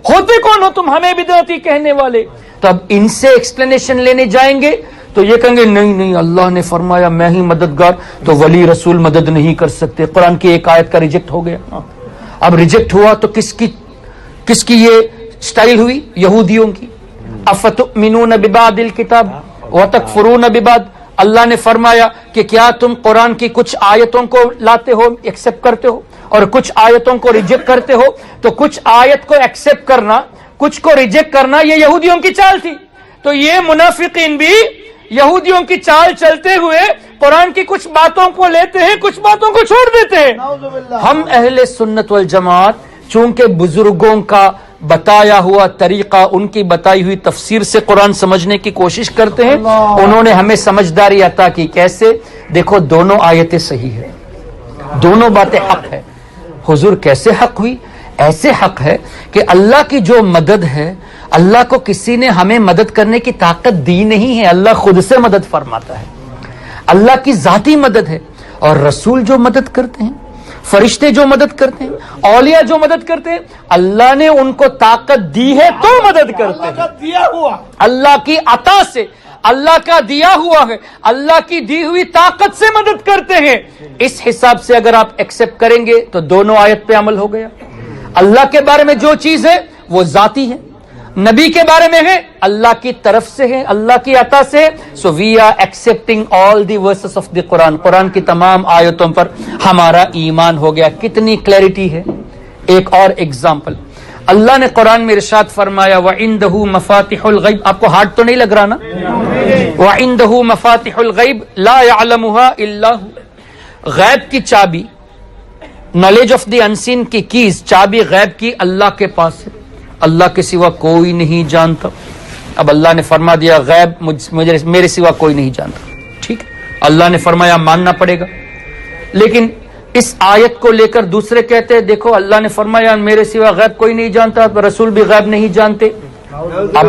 ہوتے کون ہو تم ہمیں بدعتی کہنے والے؟ تو اب ان سے ایکسپلینیشن لینے جائیں گے تو یہ کہیں گے نہیں اللہ نے فرمایا میں ہی مددگار، تو ولی رسول مدد نہیں کر سکتے. قرآن کی ایک آیت کا ریجیکٹ ہو گیا. اب ریجیکٹ ہوا تو کس کی یہ سٹائل ہوئی؟ یہودیوں کی. افتؤمنون ببعض الکتاب وتکفرون ببعض. اللہ نے فرمایا کہ کیا تم قرآن کی کچھ آیتوں کو لاتے ہو، ایکسپٹ کرتے ہو، اور کچھ آیتوں کو ریجیکٹ کرتے ہو؟ تو کچھ آیت کو ایکسپٹ کرنا، کچھ کو ریجیکٹ کرنا، یہ یہودیوں کی چال تھی. تو یہ منافقین بھی یہودیوں کی چال چلتے ہوئے قرآن کی کچھ باتوں کو لیتے ہیں، کچھ باتوں کو چھوڑ دیتے ہیں. ہم اہل سنت والجماعت چونکہ بزرگوں کا بتایا ہوا طریقہ، ان کی بتائی ہوئی تفسیر سے قرآن سمجھنے کی کوشش کرتے ہیں. انہوں نے ہمیں سمجھداری عطا کی. کیسے؟ دیکھو دونوں آیتیں صحیح ہیں، دونوں باتیں حق ہے. حضور کیسے حق ہوئی؟ ایسے حق ہے کہ اللہ کی جو مدد ہے، اللہ کو کسی نے ہمیں مدد کرنے کی طاقت دی نہیں ہے. اللہ خود سے مدد فرماتا ہے، اللہ کی ذاتی مدد ہے. اور رسول جو مدد کرتے ہیں، فرشتے جو مدد کرتے ہیں، اولیاء جو مدد کرتے ہیں، اللہ نے ان کو طاقت دی ہے تو مدد کرتے ہیں. اللہ کی عطا سے، اللہ کا دیا ہوا ہے, اللہ کی دی ہوئی طاقت سے مدد کرتے ہیں. اس حساب سے اگر آپ ایکسپٹ کریں گے تو دونوں آیت پہ عمل ہو گیا. اللہ کے بارے میں جو چیز ہے وہ ذاتی ہے, نبی کے بارے میں ہے اللہ کی طرف سے ہے, اللہ کی عطا سے ہے. So we are accepting all the verses of the Quran. قرآن کی تمام آیتوں پر ہمارا ایمان ہو گیا. کتنی کلیئرٹی ہے. ایک اور ایگزامپل, اللہ نے قرآن میں ارشاد فرمایا وَعِندَهُ مَفَاتِحُ الْغَيْبِ. آپ کو ہارڈ تو نہیں لگ رہا نا؟ وَعِندَهُ مَفَاتِحُ الْغَيْبِ لَا يَعْلَمُهَا إِلَّا هُ. غیب کی چابی, نالج آف دی انسین کی کیز, چابی غیب کی اللہ کے پاس ہے, اللہ کے سوا کوئی نہیں جانتا. اب اللہ نے فرما دیا غیب مجھے میرے سوا کوئی نہیں جانتا. ٹھیک ہے, اللہ نے فرمایا ماننا پڑے گا. لیکن اس آیت کو لے کر دوسرے کہتے ہیں دیکھو اللہ نے فرمایا میرے سوا غیب کوئی نہیں جانتا, رسول بھی غیب نہیں جانتے. اب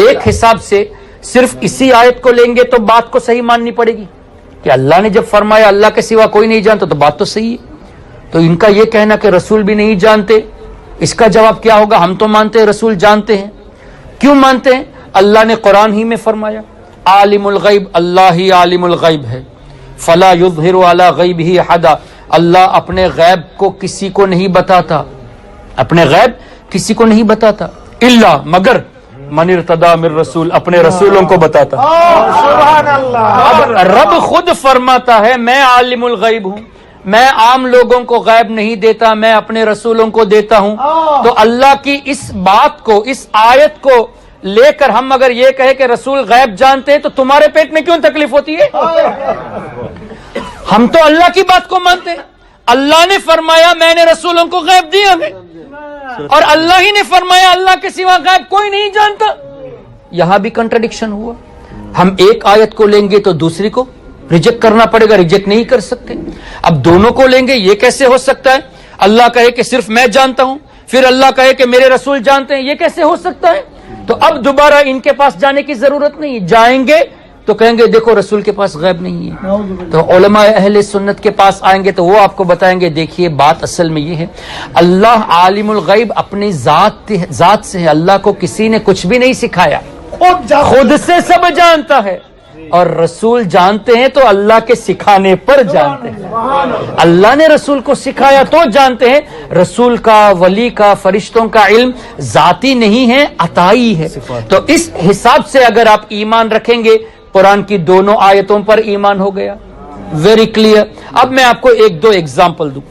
ایک حساب سے صرف اسی آیت کو لیں گے تو بات کو صحیح ماننی پڑے گی کہ اللہ نے جب فرمایا اللہ کے سوا کوئی نہیں جانتا تو بات تو صحیح ہے. تو ان کا یہ کہنا کہ رسول بھی نہیں جانتے, اس کا جواب کیا ہوگا؟ ہم تو مانتے ہیں رسول جانتے ہیں. کیوں مانتے ہیں؟ اللہ نے قرآن ہی میں فرمایا عالم الغیب, اللہ ہی عالم الغیب ہے. فلا یظہر علی غیبہ احدا, اللہ اپنے غیب کو کسی کو نہیں بتاتا, اپنے غیب کسی کو نہیں بتاتا. الا مگر من ارتضی من رسول, اپنے رسولوں کو بتاتا. سبحان اللہ. اب رب خود فرماتا ہے میں عالم الغیب ہوں, میں عام لوگوں کو غیب نہیں دیتا, میں اپنے رسولوں کو دیتا ہوں. تو اللہ کی اس بات کو, اس آیت کو لے کر ہم اگر یہ کہے کہ رسول غیب جانتے ہیں تو تمہارے پیٹ میں کیوں تکلیف ہوتی ہے؟ ہم تو اللہ کی بات کو مانتے ہیں. اللہ نے فرمایا میں نے رسولوں کو غیب دیا ہے, اور اللہ ہی نے فرمایا اللہ کے سوا غیب کوئی نہیں جانتا. یہاں بھی کنٹرڈکشن ہوا. ہم ایک آیت کو لیں گے تو دوسری کو ریجیکٹ کرنا پڑے گا, ریجیکٹ نہیں کر سکتے. اب دونوں کو لیں گے, یہ کیسے ہو سکتا ہے؟ اللہ کہے کہ صرف میں جانتا ہوں, پھر اللہ کہے کہ میرے رسول جانتے ہیں, یہ کیسے ہو سکتا ہے؟ تو اب دوبارہ ان کے پاس جانے کی ضرورت نہیں. جائیں گے تو کہیں گے دیکھو رسول کے پاس غیب نہیں ہے. تو علماء اہل سنت کے پاس آئیں گے تو وہ آپ کو بتائیں گے دیکھیے بات اصل میں یہ ہے, اللہ عالم الغیب اپنی ذات سے ہے. اللہ کو کسی نے کچھ بھی نہیں سکھایا, خود سے سب جانتا ہے. اور رسول جانتے ہیں تو اللہ کے سکھانے پر جانتے ہیں. اللہ نے رسول کو سکھایا تو جانتے ہیں. رسول کا, ولی کا, فرشتوں کا علم ذاتی نہیں ہے, عطائی ہے. تو اس حساب سے اگر آپ ایمان رکھیں گے قرآن کی دونوں آیتوں پر ایمان ہو گیا. Very clear. اب میں آپ کو ایک دو ایگزامپل دوں.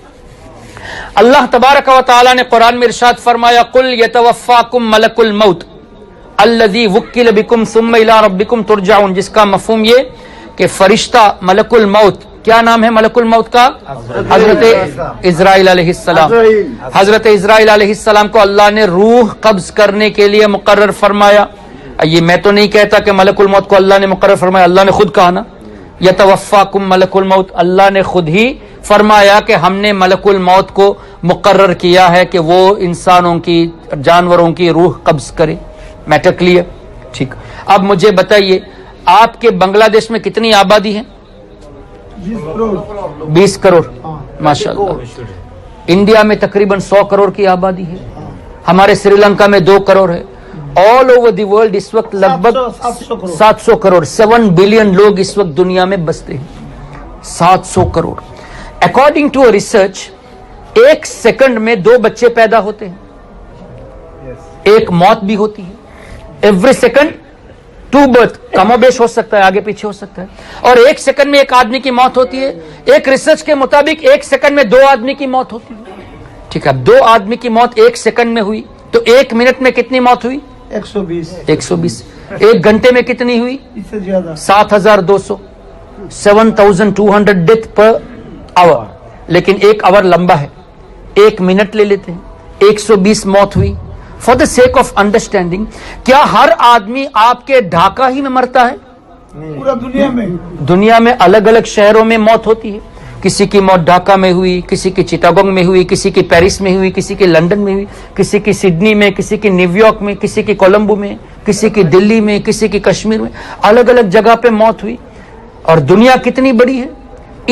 اللہ تبارک و تعالی نے قرآن میں ارشاد فرمایا قل یتوفاکم ملک الموت الذی وکل بکم ثم الی ربکم ترجعون, جس کا مفہوم یہ کہ فرشتہ ملک الموت, کیا نام ہے ملک الموت کا؟ حضرت اسرائیل علیہ السلام. حضرت اسرائیل علیہ السلام کو اللہ نے روح قبض کرنے کے لیے مقرر فرمایا. یہ میں تو نہیں کہتا کہ ملک الموت کو اللہ نے مقرر فرمایا, اللہ نے خود کہا نا یتوفاکم ملک الموت, اللہ نے خود ہی فرمایا کہ ہم نے ملک الموت کو مقرر کیا ہے کہ وہ انسانوں کی, جانوروں کی روح قبض کرے. Matter clear? ٹھیک. اب مجھے بتائیے آپ کے بنگلہ دیش میں کتنی آبادی ہے؟ 20 کروڑ. ماشاءاللہ. انڈیا میں تقریباً 100 کروڑ کی آبادی ہے. ہمارے سری لنکا میں 2 کروڑ ہے. آل اوور دی ورلڈ اس وقت لگ بھگ 700 کروڑ, 7 بلین لوگ اس وقت دنیا میں بستے ہیں. 700 crore. According to research 1 second میں 2 بچے پیدا ہوتے ہیں, 1 موت بھی ہوتی ہے. ایوری سیکنڈ 2 برتھ, کم و بیش ہو سکتا ہے, آگے پیچھے ہو سکتا ہے. اور 1 سیکنڈ میں 1 آدمی کی موت ہوتی ہے. ایک ریسرچ کے مطابق 1 سیکنڈ میں 2 آدمی کی موت ہوتی ہے. ٹھیک ہے, 2 آدمی کی موت 1 سیکنڈ میں ہوئی تو 1 منٹ میں کتنی موت ہوئی؟ 120. 1 گھنٹے میں کتنی ہوئی؟ 7200. 7200 ڈیتھ پر آور. لیکن 1 آور لمبا ہے, 1 منٹ لے لیتے ہیں, 120 موت ہوئی. For the sake of understanding, کیا ہر آدمی آپ کے ڈھاکہ ہی میں مرتا ہے؟ پورا دنیا میں الگ الگ شہروں میں موت ہوتی ہے. کسی کی موت ڈھاکہ میں ہوئی, کسی کی چٹاگونگ میں ہوئی, کسی کی پیرس میں ہوئی, کسی کی لندن میں ہوئی, کسی کی سڈنی میں, کسی کی نیو یارک میں, کسی کی کولمبو میں, کسی کی دلی میں, کسی کی کشمیر میں. الگ الگ جگہ پہ موت ہوئی. اور دنیا کتنی بڑی ہے؟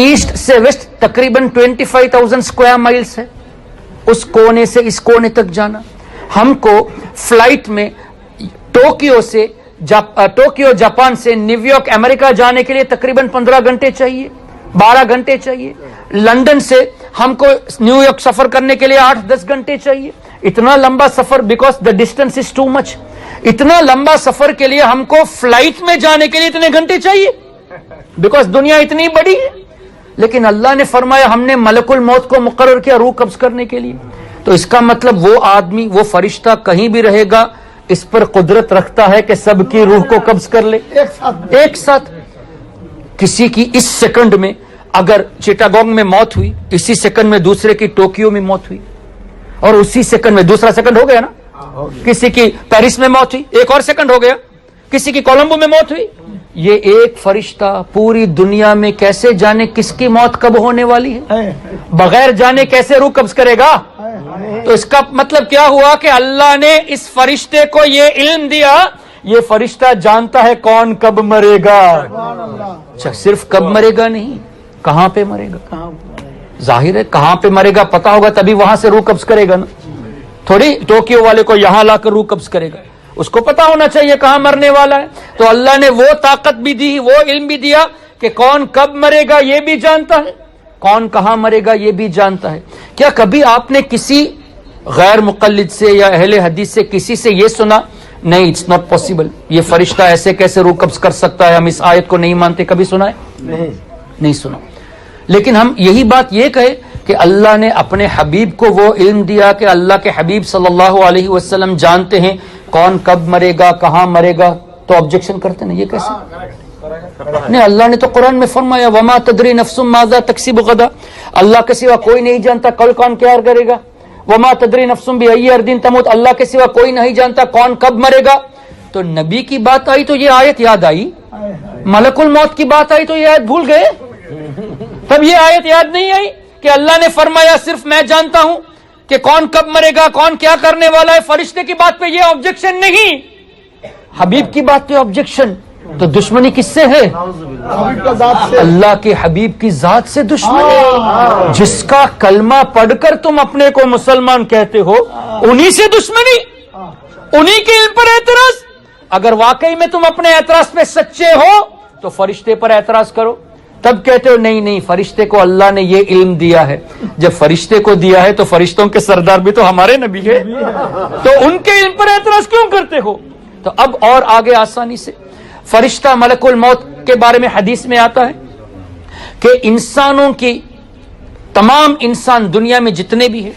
ایسٹ سے ویسٹ تقریباً 25,000 اسکوائر مائلز ہے. اس کونے سے اس کونے تک جانا. ہم کو فلائٹ میں ٹوکیو سے ٹوکیو جاپان سے نیو یارک امریکہ جانے کے لیے تقریباً 15 گھنٹے چاہیے، 12 گھنٹے چاہیے. لندن سے ہم کو نیو یارک سفر کرنے کے لیے 8-10 گھنٹے چاہیے. اتنا لمبا سفر، because the distance is too much. اتنا لمبا سفر کے لیے ہم کو فلائٹ میں جانے کے لیے اتنے گھنٹے چاہیے، بیکاز دنیا اتنی بڑی ہے. لیکن اللہ نے فرمایا ہم نے ملک الموت کو مقرر کیا روح قبض کرنے کے لیے. تو اس کا مطلب وہ آدمی، وہ فرشتہ کہیں بھی رہے گا، اس پر قدرت رکھتا ہے کہ سب کی روح کو قبض کر لے ایک ساتھ. کسی کی اس سیکنڈ میں اگر چیٹاگونگ میں موت ہوئی، اسی سیکنڈ میں دوسرے کی ٹوکیو میں موت ہوئی، اور اسی سیکنڈ میں دوسرا سیکنڈ ہو گیا نا. کسی کی پیرس میں موت ہوئی، ایک اور سیکنڈ ہو گیا. کسی کی کولمبو میں موت ہوئی. یہ ایک فرشتہ پوری دنیا میں کیسے جانے کس کی موت کب ہونے والی ہے، بغیر جانے کیسے روح قبض کرے گا. تو اس کا مطلب کیا ہوا کہ اللہ نے اس فرشتے کو یہ علم دیا، یہ فرشتہ جانتا ہے کون کب مرے گا. اچھا، صرف کب مرے گا نہیں، کہاں پہ مرے گا. ظاہر ہے کہاں پہ مرے گا پتا ہوگا تبھی وہاں سے روح قبض کرے گا نا. تھوڑی ٹوکیو والے کو یہاں لا کر روح قبض کرے گا، اس کو پتا ہونا چاہیے کہاں مرنے والا ہے. تو اللہ نے وہ طاقت بھی دی، وہ علم بھی دیا کہ کون کب مرے گا یہ بھی جانتا ہے، کون کہاں مرے گا یہ بھی جانتا ہے. کیا کبھی آپ نے کسی غیر مقلد سے یا اہل حدیث سے کسی سے یہ سنا نہیں اٹس ناٹ پاسبل، یہ فرشتہ ایسے کیسے روح قبض کر سکتا ہے، ہم اس آیت کو نہیں مانتے؟ کبھی سنا ہے؟ نہیں سنا. لیکن ہم یہی بات یہ کہے کہ اللہ نے اپنے حبیب کو وہ علم دیا کہ اللہ کے حبیب صلی اللہ علیہ وسلم جانتے ہیں کون کب مرے گا، کہاں مرے گا، تو آبجیکشن کرتے ہیں یہ کیسے؟ نہیں، اللہ نے تو قرآن میں فرمایا وما تدری نفس ماذا تکسب غدا، اللہ کے سوا کوئی نہیں جانتا کل کون کیا کرے گا. وما تدری نفس بأی ارض تموت، اللہ کے سوا کوئی نہیں جانتا کون کب مرے گا. تو نبی کی بات آئی تو یہ آیت یاد آئی، ملک الموت کی بات آئی تو یہ آیت بھول گئے. تب یہ آیت یاد نہیں آئی کہ اللہ نے فرمایا صرف میں جانتا ہوں کہ کون کب مرے گا، کون کیا کرنے والا ہے. فرشتے کی بات پہ یہ آبجیکشن نہیں، حبیب کی بات پہ آبجیکشن. تو دشمنی کس سے ہے؟ اللہ کے حبیب کی ذات سے دشمنی. جس کا کلمہ پڑھ کر تم اپنے کو مسلمان کہتے ہو انہی سے دشمنی، انہی کے علم پر اعتراض. اگر واقعی میں تم اپنے اعتراض پہ سچے ہو تو فرشتے پر اعتراض کرو. تب کہتے ہو نہیں فرشتے کو اللہ نے یہ علم دیا ہے. جب فرشتے کو دیا ہے تو فرشتوں کے سردار بھی تو ہمارے نبی ہے، تو ان کے علم پر اعتراض کیوں کرتے ہو؟ تو اب اور آگے آسانی سے فرشتہ ملک الموت کے بارے میں حدیث میں آتا ہے کہ انسانوں کی تمام انسان دنیا میں جتنے بھی ہیں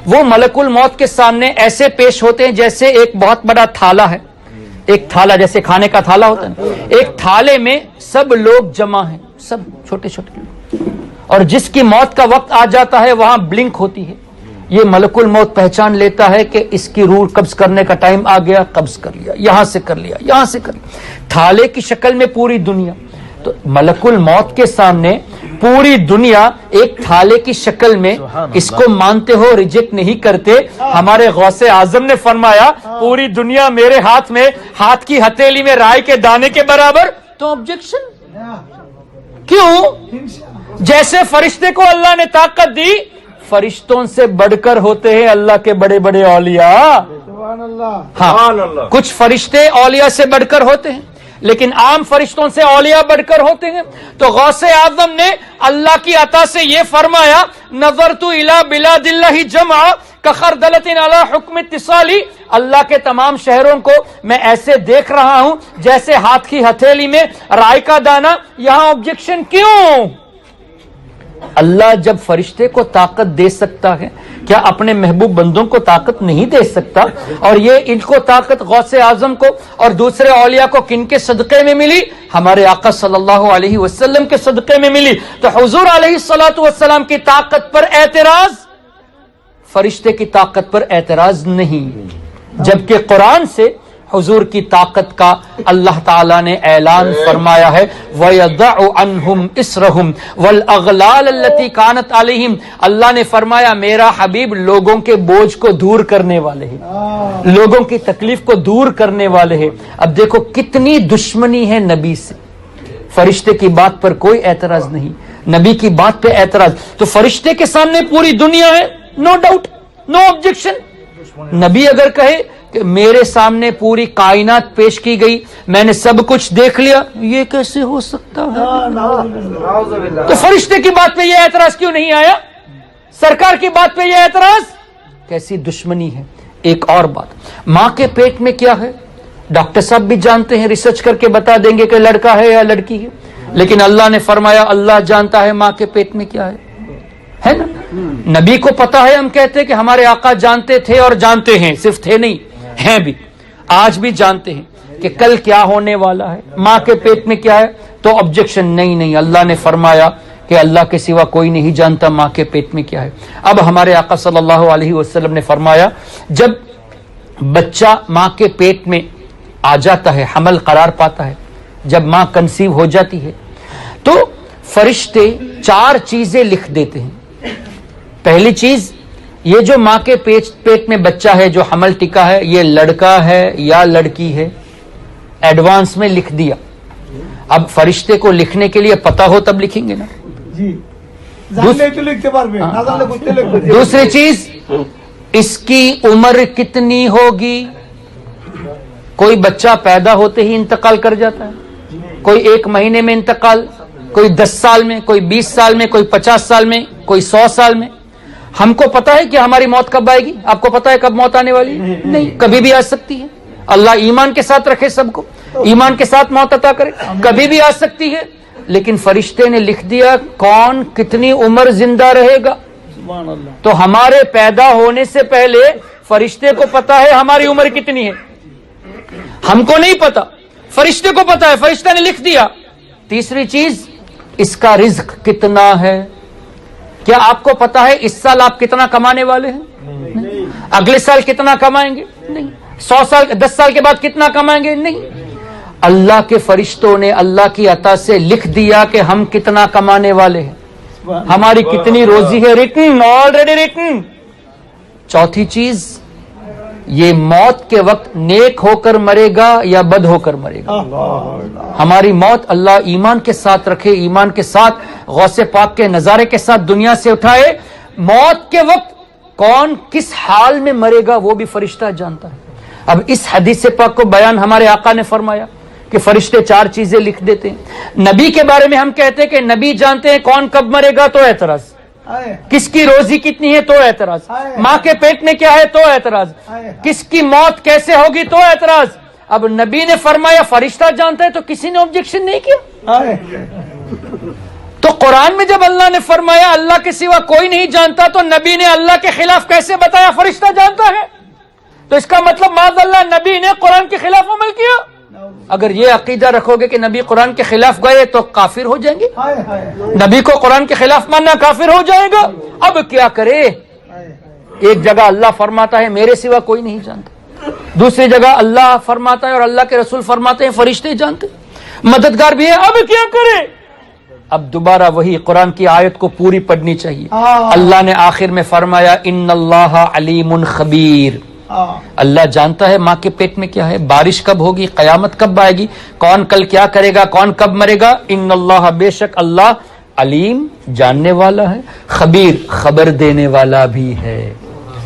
وہ ملک الموت کے سامنے ایسے پیش ہوتے ہیں جیسے ایک بہت بڑا تھالا ہے. ایک تھالا جیسے کھانے کا تھالا ہوتا ہے، ایک تھالے میں سب لوگ جمع ہیں، سب چھوٹے چھوٹے لوگ، اور جس کی موت کا وقت آ جاتا ہے وہاں بلنک ہوتی ہے. یہ ملک الموت پہچان لیتا ہے کہ اس کی روح قبض کرنے کا ٹائم آ گیا، قبض کر لیا، یہاں سے کر لیا، یہاں سے کر لیا. تھالے کی شکل میں پوری دنیا. تو ملک الموت کے سامنے پوری دنیا ایک تھالے کی شکل میں، اس کو مانتے ہو ریجیکٹ نہیں کرتے. ہمارے غوث اعظم نے فرمایا پوری دنیا میرے ہاتھ میں، ہاتھ کی ہتھیلی میں رائے کے دانے کے برابر. تو آبجیکشن کیوں؟ جیسے فرشتے کو اللہ نے طاقت دی، فرشتوں سے بڑھ کر ہوتے ہیں اللہ کے بڑے بڑے اولیاء. ہاں، کچھ فرشتے اولیاء سے بڑھ کر ہوتے ہیں لیکن عام فرشتوں سے اولیاء بڑھ کر ہوتے ہیں. تو غوث اعظم نے اللہ کی عطا سے یہ فرمایا نظرت الی بلاد اللہ جمعا کخردلۃ علی حکم اتصالی، اللہ کے تمام شہروں کو میں ایسے دیکھ رہا ہوں جیسے ہاتھ کی ہتھیلی میں رائے کا دانہ. یہاں آبجیکشن کیوں؟ اللہ جب فرشتے کو طاقت دے سکتا ہے کیا اپنے محبوب بندوں کو طاقت نہیں دے سکتا؟ اور یہ ان کو طاقت غوث اعظم کو اور دوسرے اولیاء کو کن کے صدقے میں ملی؟ ہمارے آقا صلی اللہ علیہ وسلم کے صدقے میں ملی. تو حضور علیہ الصلوۃ والسلام کی طاقت پر اعتراض، فرشتے کی طاقت پر اعتراض نہیں. جبکہ قرآن سے حضور کی طاقت کا اللہ تعالیٰ نے اعلان فرمایا ہے وَيَضَعُ عَنْهُمْ إِسْرَهُمْ وَالْأَغْلَالَ الَّتِي كَانَتْ عَلَيْهِمْ. اللہ نے فرمایا میرا حبیب لوگوں کے بوجھ کو دور کرنے والے ہیں، لوگوں کی تکلیف کو دور کرنے والے ہیں. اب دیکھو کتنی دشمنی ہے نبی سے. فرشتے کی بات پر کوئی اعتراض نہیں، نبی کی بات پہ اعتراض. تو فرشتے کے سامنے پوری دنیا ہے، نو ڈاؤٹ، نو آبجیکشن. نبی اگر کہے کہ میرے سامنے پوری کائنات پیش کی گئی, میں نے سب کچھ دیکھ لیا, یہ کیسے ہو سکتا ہے؟ تو فرشتے کی بات پہ یہ اعتراض کیوں نہیں آیا؟ سرکار کی بات پہ یہ اعتراض؟ کیسی دشمنی ہے. ایک اور بات, ماں کے پیٹ میں کیا ہے ڈاکٹر صاحب بھی جانتے ہیں, ریسرچ کر کے بتا دیں گے کہ لڑکا ہے یا لڑکی ہے, لیکن اللہ نے فرمایا اللہ جانتا ہے ماں کے پیٹ میں کیا ہے نا. نبی کو پتا ہے, ہم کہتے ہیں کہ ہمارے آقا جانتے تھے اور جانتے ہیں, صرف تھے نہیں ہیں بھی, آج بھی جانتے ہیں کہ کل کیا ہونے والا ہے, ماں کے پیٹ میں کیا ہے. تو آبجیکشن نہیں, اللہ نے فرمایا کہ اللہ کے سوا کوئی نہیں جانتا ماں کے پیٹ میں کیا ہے. اب ہمارے آقا صلی اللہ علیہ وسلم نے فرمایا جب بچہ ماں کے پیٹ میں آ جاتا ہے, حمل قرار پاتا ہے, جب ماں کنسیو ہو جاتی ہے تو فرشتے 4 چیزیں لکھ دیتے ہیں. پہلی چیز, یہ جو ماں کے پیٹ میں بچہ ہے جو حمل ٹکا ہے یہ لڑکا ہے یا لڑکی ہے, ایڈوانس میں لکھ دیا. اب فرشتے کو لکھنے کے لیے پتا ہو تب لکھیں گے نا. دوسری چیز, اس کی عمر کتنی ہوگی. کوئی بچہ پیدا ہوتے ہی انتقال کر جاتا ہے, کوئی 1 مہینے میں انتقال, کوئی 10 سال میں, کوئی 20 سال میں, کوئی 50 سال میں, کوئی 100 سال میں. ہم کو پتا ہے کہ ہماری موت کب آئے گی؟ آپ کو پتا ہے کب موت آنے والی ہے؟ نہیں, کبھی بھی آ سکتی ہے. اللہ ایمان کے ساتھ رکھے, سب کو ایمان کے ساتھ موت عطا کرے, کبھی بھی آ سکتی ہے. لیکن فرشتے نے لکھ دیا کون کتنی عمر زندہ رہے گا. تو ہمارے پیدا ہونے سے پہلے فرشتے کو پتا ہے ہماری عمر کتنی ہے, ہم کو نہیں پتا, فرشتے کو پتا ہے, فرشتے نے لکھ دیا. تیسری چیز, اس کا رزق کتنا ہے. کیا آپ کو پتا ہے اس سال آپ کتنا کمانے والے ہیں؟ اگلے سال کتنا کمائیں گے؟ نہیں. 100 سال 10 سال کے بعد کتنا کمائیں گے؟ نہیں. اللہ کے فرشتوں نے اللہ کی عطا سے لکھ دیا کہ ہم کتنا کمانے والے ہیں, ہماری کتنی روزی ہے, ریٹن, آلریڈی ریٹن. چوتھی چیز, یہ موت کے وقت نیک ہو کر مرے گا یا بد ہو کر مرے گا. ہماری موت اللہ ایمان کے ساتھ رکھے, ایمان کے ساتھ غوث پاک کے نظارے کے ساتھ دنیا سے اٹھائے. موت کے وقت کون کس حال میں مرے گا وہ بھی فرشتہ جانتا ہے. اب اس حدیث پاک کو بیان ہمارے آقا نے فرمایا کہ فرشتے 4 چیزیں لکھ دیتے ہیں. نبی کے بارے میں ہم کہتے ہیں کہ نبی جانتے ہیں کون کب مرے گا, تو اعتراض. کس کی روزی کتنی ہے, تو اعتراض. ماں کے پیٹ میں کیا ہے, تو اعتراض. کس کی موت کیسے ہوگی, تو اعتراض. اب نبی نے فرمایا فرشتہ جانتا ہے تو کسی نے آبجیکشن نہیں کیا. تو قرآن میں جب اللہ نے فرمایا اللہ کے سوا کوئی نہیں جانتا, تو نبی نے اللہ کے خلاف کیسے بتایا فرشتہ جانتا ہے؟ تو اس کا مطلب معاذ اللہ نبی نے قرآن کے خلاف عمل کیا. اگر یہ عقیدہ رکھو گے کہ نبی قرآن کے خلاف گئے تو کافر ہو جائیں گے. نبی کو قرآن کے خلاف ماننا کافر ہو جائے گا. اب کیا کرے؟ ایک جگہ اللہ فرماتا ہے میرے سوا کوئی نہیں جانتا, دوسری جگہ اللہ فرماتا ہے اور اللہ کے رسول فرماتے ہیں فرشتے جانتے, مددگار بھی ہے. اب کیا کرے؟ اب دوبارہ وہی قرآن کی آیت کو پوری پڑھنی چاہیے. اللہ نے آخر میں فرمایا ان اللہ علیم خبیر. اللہ جانتا ہے ماں کے پیٹ میں کیا ہے, بارش کب ہوگی, قیامت کب آئے گی, کون کل کیا کرے گا, کون کب مرے گا. ان اللہ, بے شک اللہ, علیم جاننے والا ہے, خبیر خبر دینے والا بھی ہے.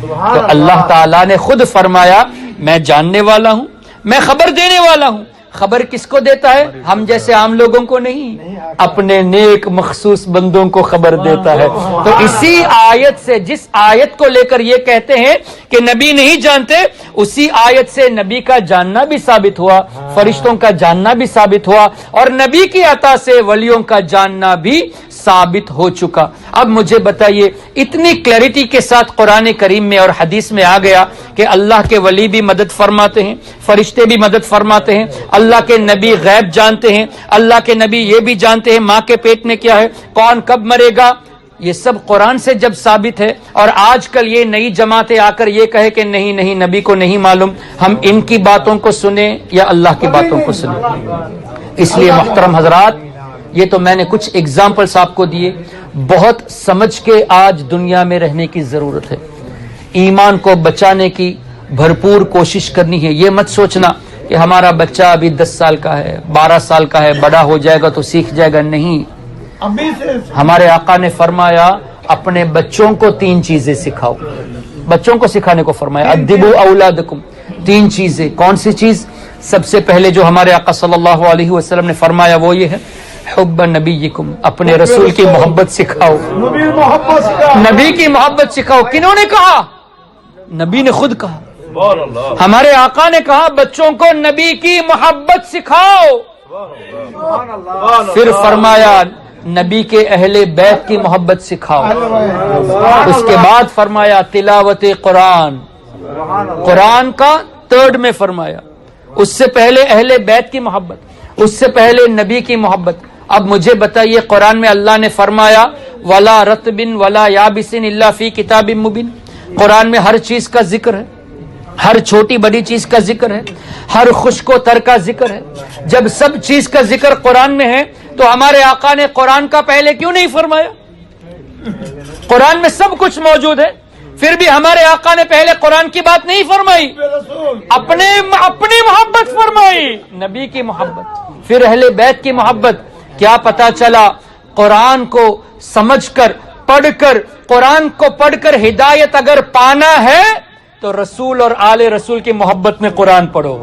تو اللہ تعالیٰ نے خود فرمایا میں جاننے والا ہوں, میں خبر دینے والا ہوں. خبر کس کو دیتا ہے؟ ہم جیسے عام لوگوں کو نہیں, اپنے نیک مخصوص بندوں کو خبر دیتا ہے. تو اسی آیت سے, جس آیت کو لے کر یہ کہتے ہیں کہ نبی نہیں جانتے, اسی آیت سے نبی کا جاننا بھی ثابت ہوا, فرشتوں کا جاننا بھی ثابت ہوا, اور نبی کی عطا سے ولیوں کا جاننا بھی ثابت ہو چکا. اب مجھے بتائیے, اتنی کلیئرٹی کے ساتھ قرآن کریم میں اور حدیث میں آ گیا کہ اللہ کے ولی بھی مدد فرماتے ہیں, فرشتے بھی مدد فرماتے ہیں, اللہ کے نبی غیب جانتے ہیں, اللہ کے نبی یہ بھی جانتے ہیں ماں کے پیٹ میں کیا ہے, کون کب مرے گا. یہ سب قرآن سے جب ثابت ہے, اور آج کل یہ نئی جماعتیں آ کر یہ کہے کہ نہیں نہیں نبی کو نہیں معلوم, ہم ان کی باتوں کو سنیں یا اللہ کی باتوں کو سنیں. اس لیے محترم حضرات, یہ تو میں نے کچھ ایگزامپلس آپ کو دیے, بہت سمجھ کے آج دنیا میں رہنے کی ضرورت ہے. ایمان کو بچانے کی بھرپور کوشش کرنی ہے. یہ مت سوچنا کہ ہمارا بچہ ابھی 10 سال کا ہے, 12 سال کا ہے, بڑا ہو جائے گا تو سیکھ جائے گا. نہیں, ہمارے آقا نے فرمایا اپنے بچوں کو 3 چیزیں سکھاؤ. بچوں کو سکھانے کو فرمایا ادبوا اولادکم, تین چیزیں. کون سی چیز؟ سب سے پہلے جو ہمارے آقا صلی اللہ علیہ وسلم نے فرمایا وہ یہ ہے حب نبیکم، اپنے رسول کی محبت سکھاؤ. نبی کی محبت سکھاؤ. کنہوں نے کہا؟ نبی نے خود کہا. ہمارے آقا نے کہا بچوں کو نبی کی محبت سکھاؤ. پھر فرمایا نبی کے اہل بیت کی محبت سکھاؤ. اس کے بعد فرمایا تلاوت قرآن، قرآن کا تھرڈ میں فرمایا. اس سے پہلے اہل بیت کی محبت، اس سے پہلے نبی کی محبت. اب مجھے بتائیے قرآن میں اللہ نے فرمایا ولا رطب ولا یابس الا فی کتاب مبین. قرآن میں ہر چیز کا ذکر ہے، ہر چھوٹی بڑی چیز کا ذکر ہے، ہر خشک و تر کا ذکر ہے. جب سب چیز کا ذکر قرآن میں ہے تو ہمارے آقا نے قرآن کا پہلے کیوں نہیں فرمایا؟ قرآن میں سب کچھ موجود ہے، پھر بھی ہمارے آقا نے پہلے قرآن کی بات نہیں فرمائی، اپنی محبت فرمائی، نبی کی محبت، پھر اہل بیت کی محبت. کیا پتا چلا؟ قرآن کو سمجھ کر پڑھ کر، قرآن کو پڑھ کر ہدایت اگر پانا ہے تو رسول اور آل رسول کی محبت میں قرآن پڑھو.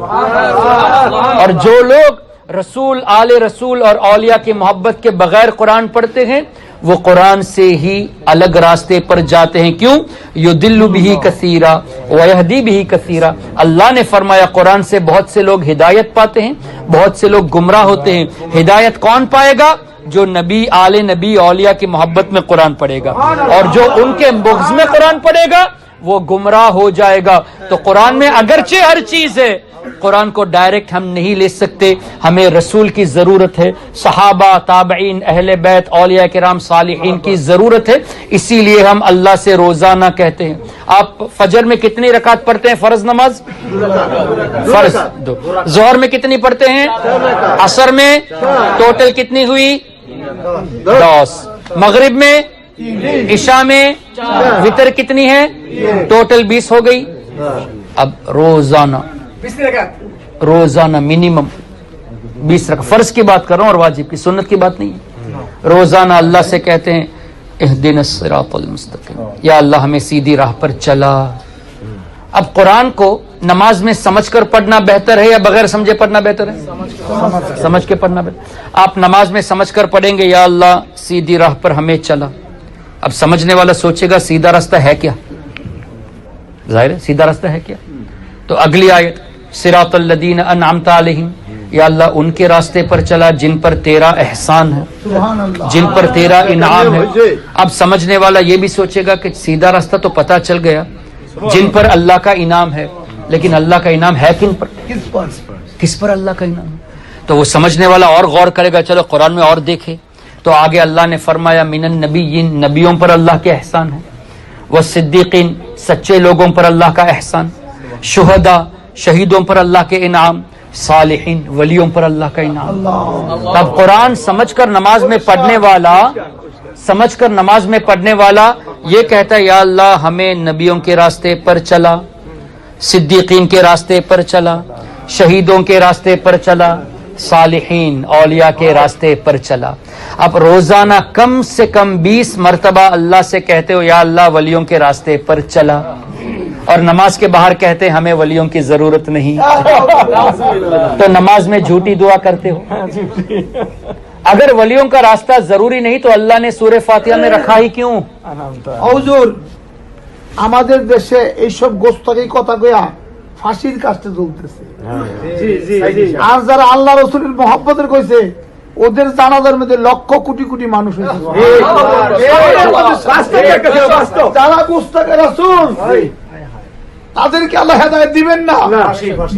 اور جو لوگ رسول، آل رسول اور اولیاء کی محبت کے بغیر قرآن پڑھتے ہیں وہ قرآن سے ہی الگ راستے پر جاتے ہیں. کیوں؟ یضل بہ کثیرا ویہدی بہ کثیرا. اللہ نے فرمایا قرآن سے بہت سے لوگ ہدایت پاتے ہیں، بہت سے لوگ گمراہ ہوتے ہیں. ہدایت کون پائے گا؟ جو نبی، آل نبی، اولیاء کی محبت میں قرآن پڑھے گا، اور جو ان کے بغض میں قرآن پڑھے گا وہ گمراہ ہو جائے گا. تو قرآن میں اگرچہ ہر چیز ہے، قرآن کو ڈائریکٹ ہم نہیں لے سکتے، ہمیں رسول کی ضرورت ہے، صحابہ، تابعین، اہل بیت، اولیاء کرام، صالحین کی ضرورت ہے. اسی لیے ہم اللہ سے روزانہ کہتے ہیں. آپ فجر میں کتنی رکعت پڑھتے ہیں فرض نماز؟ فرض 2. ظہر میں کتنی پڑھتے ہیں؟ عصر میں ٹوٹل کتنی ہوئی؟ 10. مغرب میں، عشاء میں وتر کتنی ہے؟ ٹوٹل 20 ہو گئی. اب روزانہ منیمم 20 رکعت، فرض کی بات کر رہا ہوں اور واجب کی، سنت کی بات نہیں ہے. روزانہ اللہ سے کہتے ہیں اہدنا الصراط المستقیم، یا اللہ ہمیں سیدھی راہ پر چلا. اب قرآن کو نماز میں سمجھ کر پڑھنا بہتر ہے یا بغیر سمجھے پڑھنا بہتر ہے؟ سمجھ کے پڑھنا بہتر. آپ نماز میں سمجھ کر پڑھیں گے یا اللہ سیدھی راہ پر ہمیں چلا. اب سمجھنے والا سوچے گا سیدھا راستہ ہے کیا؟ ظاہر ہے سیدھا راستہ ہے کیا؟ تو اگلی آیت صراط الذین انعمت علیہم، یا اللہ ان کے راستے پر چلا جن پر تیرا احسان ہے، جن پر تیرا انعام ہے. اب سمجھنے والا یہ بھی سوچے گا کہ سیدھا راستہ تو پتہ چل گیا، جن پر اللہ کا انعام ہے، لیکن اللہ کا انعام ہے کن پر؟ کس پر اللہ کا انعام ہے؟ تو وہ سمجھنے والا اور غور کرے گا، چلو قرآن میں اور دیکھے. تو آگے اللہ نے فرمایا من النبیین، نبیوں پر اللہ کے احسان ہے، والصدیقین، سچے لوگوں پر اللہ کا احسان، شہداء، شہیدوں پر اللہ کے انعام، صالحین، ولیوں پر اللہ کا انعام. اب قرآن سمجھ کر نماز میں پڑھنے والا یہ کہتا ہے یا اللہ ہمیں نبیوں کے راستے پر چلا، صدیقین کے راستے پر چلا، شہیدوں کے راستے پر چلا، صالحین، اولیاء کے راستے پر چلا. اب روزانہ کم سے کم 20 مرتبہ اللہ سے کہتے ہو یا اللہ ولیوں کے راستے پر چلا، اور نماز کے باہر کہتے ہمیں ولیوں کی ضرورت نہیں. تو نماز میں جھوٹی دعا کرتے ہو. اگر ولیوں کا راستہ ضروری نہیں تو اللہ نے سورہ فاتحہ میں رکھا ہی کیوں؟ হুজুর আমাদের দেশে এইসব গোস্তাকি কথা কইয়া ফাঁসির কাছে চলতেছে, আর যারা আল্লাহ রাসূলের মহব্বতের কইছে ওদের জানাজার মধ্যে লক্ষ কোটি কোটি মানুষ হয়েছে। যারা গোস্তাকে রাসূল তাদেরকে আল্লাহ হেদায়েত দিবেন না,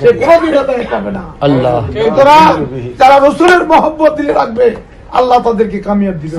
সে কোনদিন হেদায়েত পাবে না। আল্লাহ সুতরাং যারা রসুলের মহব্বত দিলে রাখবে আল্লাহ তাদেরকে কামিয়াব দিবেন।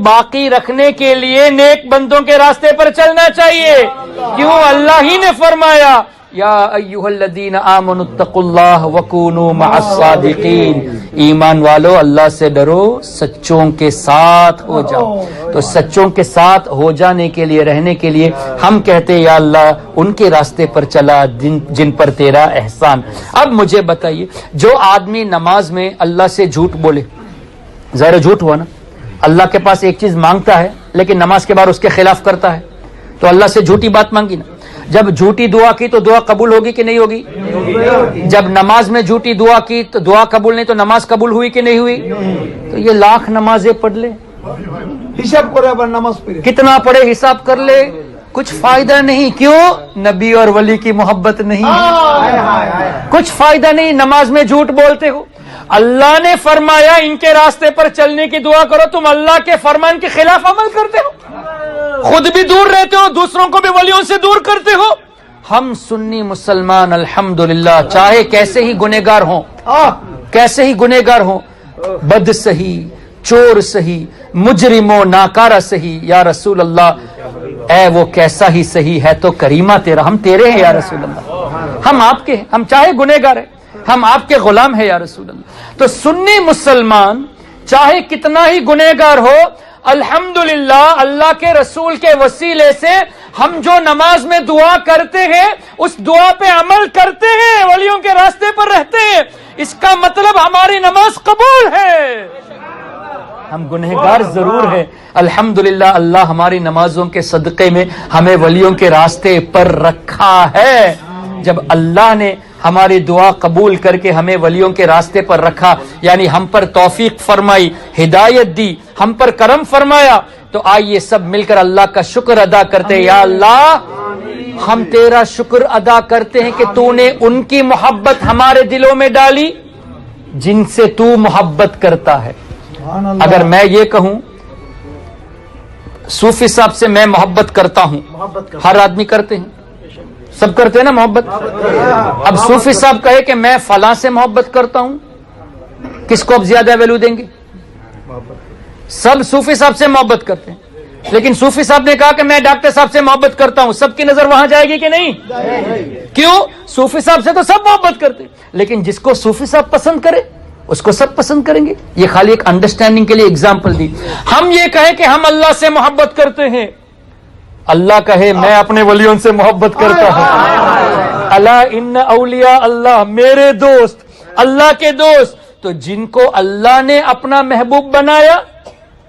باقی رکھنے کے لیے نیک بندوں کے راستے پر چلنا چاہیے. کیوں؟ اللہ ہی نے فرمایا یا ایھا الذین آمنوا اتقوا اللہ وکونوا مع الصادقین. ایمان والو اللہ سے ڈرو، سچوں کے ساتھ ہو جاؤ. تو سچوں کے ساتھ ہو جانے کے لیے، رہنے کے لیے ہم کہتے یا اللہ ان کے راستے پر چلا جن پر تیرا احسان. اب مجھے بتائیے، جو آدمی نماز میں اللہ سے جھوٹ بولے، ظاہر جھوٹ ہوا نا، اللہ کے پاس ایک چیز مانگتا ہے لیکن نماز کے بعد اس کے خلاف کرتا ہے، تو اللہ سے جھوٹی بات مانگی نا. جب جھوٹی دعا کی تو دعا قبول ہوگی کہ نہیں ہوگی؟ جب نماز میں جھوٹی دعا کی تو دعا قبول نہیں، تو نماز قبول ہوئی کہ نہیں ہوئی؟ تو یہ لاکھ نمازیں پڑھ لے، حساب کرے نماز پڑھے، کتنا پڑھے حساب کر لے، کچھ فائدہ نہیں. کیوں؟ نبی اور ولی کی محبت نہیں، کچھ فائدہ نہیں. نماز میں جھوٹ بولتے ہو. اللہ نے فرمایا ان کے راستے پر چلنے کی دعا کرو، تم اللہ کے فرمان کے خلاف عمل کرتے ہو، خود بھی دور رہتے ہو، دوسروں کو بھی ولیوں سے دور کرتے ہو. ہم سنی مسلمان الحمدللہ چاہے کیسے ہی گنہگار ہوں، کیسے ہی گنہگار ہوں، بد سہی، چور سہی، مجرم و ناکارہ سہی، یا رسول اللہ اے وہ کیسا ہی سہی ہے تو کریمہ تیرا، ہم تیرے ہیں یا رسول اللہ، ہم آپ کے ہیں، ہم چاہے گنہگار ہیں، ہم آپ کے غلام ہیں یا رسول اللہ. تو سنی مسلمان چاہے کتنا ہی گنہگار ہو، الحمدللہ اللہ کے رسول کے وسیلے سے ہم جو نماز میں دعا کرتے ہیں اس دعا پہ عمل کرتے ہیں، ولیوں کے راستے پر رہتے ہیں، اس کا مطلب ہماری نماز قبول ہے. ہم گنہگار ضرور ہیں، الحمدللہ اللہ ہماری نمازوں کے صدقے میں ہمیں ولیوں کے راستے پر رکھا ہے. جب اللہ نے ہماری دعا قبول کر کے ہمیں ولیوں کے راستے پر رکھا، یعنی ہم پر توفیق فرمائی، ہدایت دی، ہم پر کرم فرمایا، تو آئیے سب مل کر اللہ کا شکر ادا کرتے. یا اللہ ہم تیرا شکر ادا کرتے ہیں کہ تو نے ان کی محبت ہمارے دلوں میں ڈالی جن سے تو محبت کرتا ہے. اگر میں یہ کہوں صوفی صاحب سے میں محبت کرتا ہوں، ہر آدمی کرتے ہیں، سب کرتے ہیں نا محبت. اب صوفی صاحب کہے کہ میں فلاں سے محبت کرتا ہوں، کس کو اب زیادہ ویلو دیں گے؟ سب صوفی صاحب سے محبت کرتے ہیں، لیکن صوفی صاحب نے کہا کہ میں ڈاکٹر صاحب سے محبت کرتا ہوں، سب کی نظر وہاں جائے گی کہ نہیں؟ کیوں؟ صوفی صاحب سے تو سب محبت کرتے ہیں، لیکن جس کو صوفی صاحب پسند کرے اس کو سب پسند کریں گے. یہ خالی ایک انڈرسٹینڈنگ کے لیے اگزامپل دی. ہم یہ کہیں کہ ہم اللہ سے محبت کرتے ہیں، اللہ کہے میں اپنے ولیوں سے محبت کرتا ہوں. الا ان اولیاء اللہ، میرے دوست، اللہ کے دوست. تو جن کو اللہ نے اپنا محبوب بنایا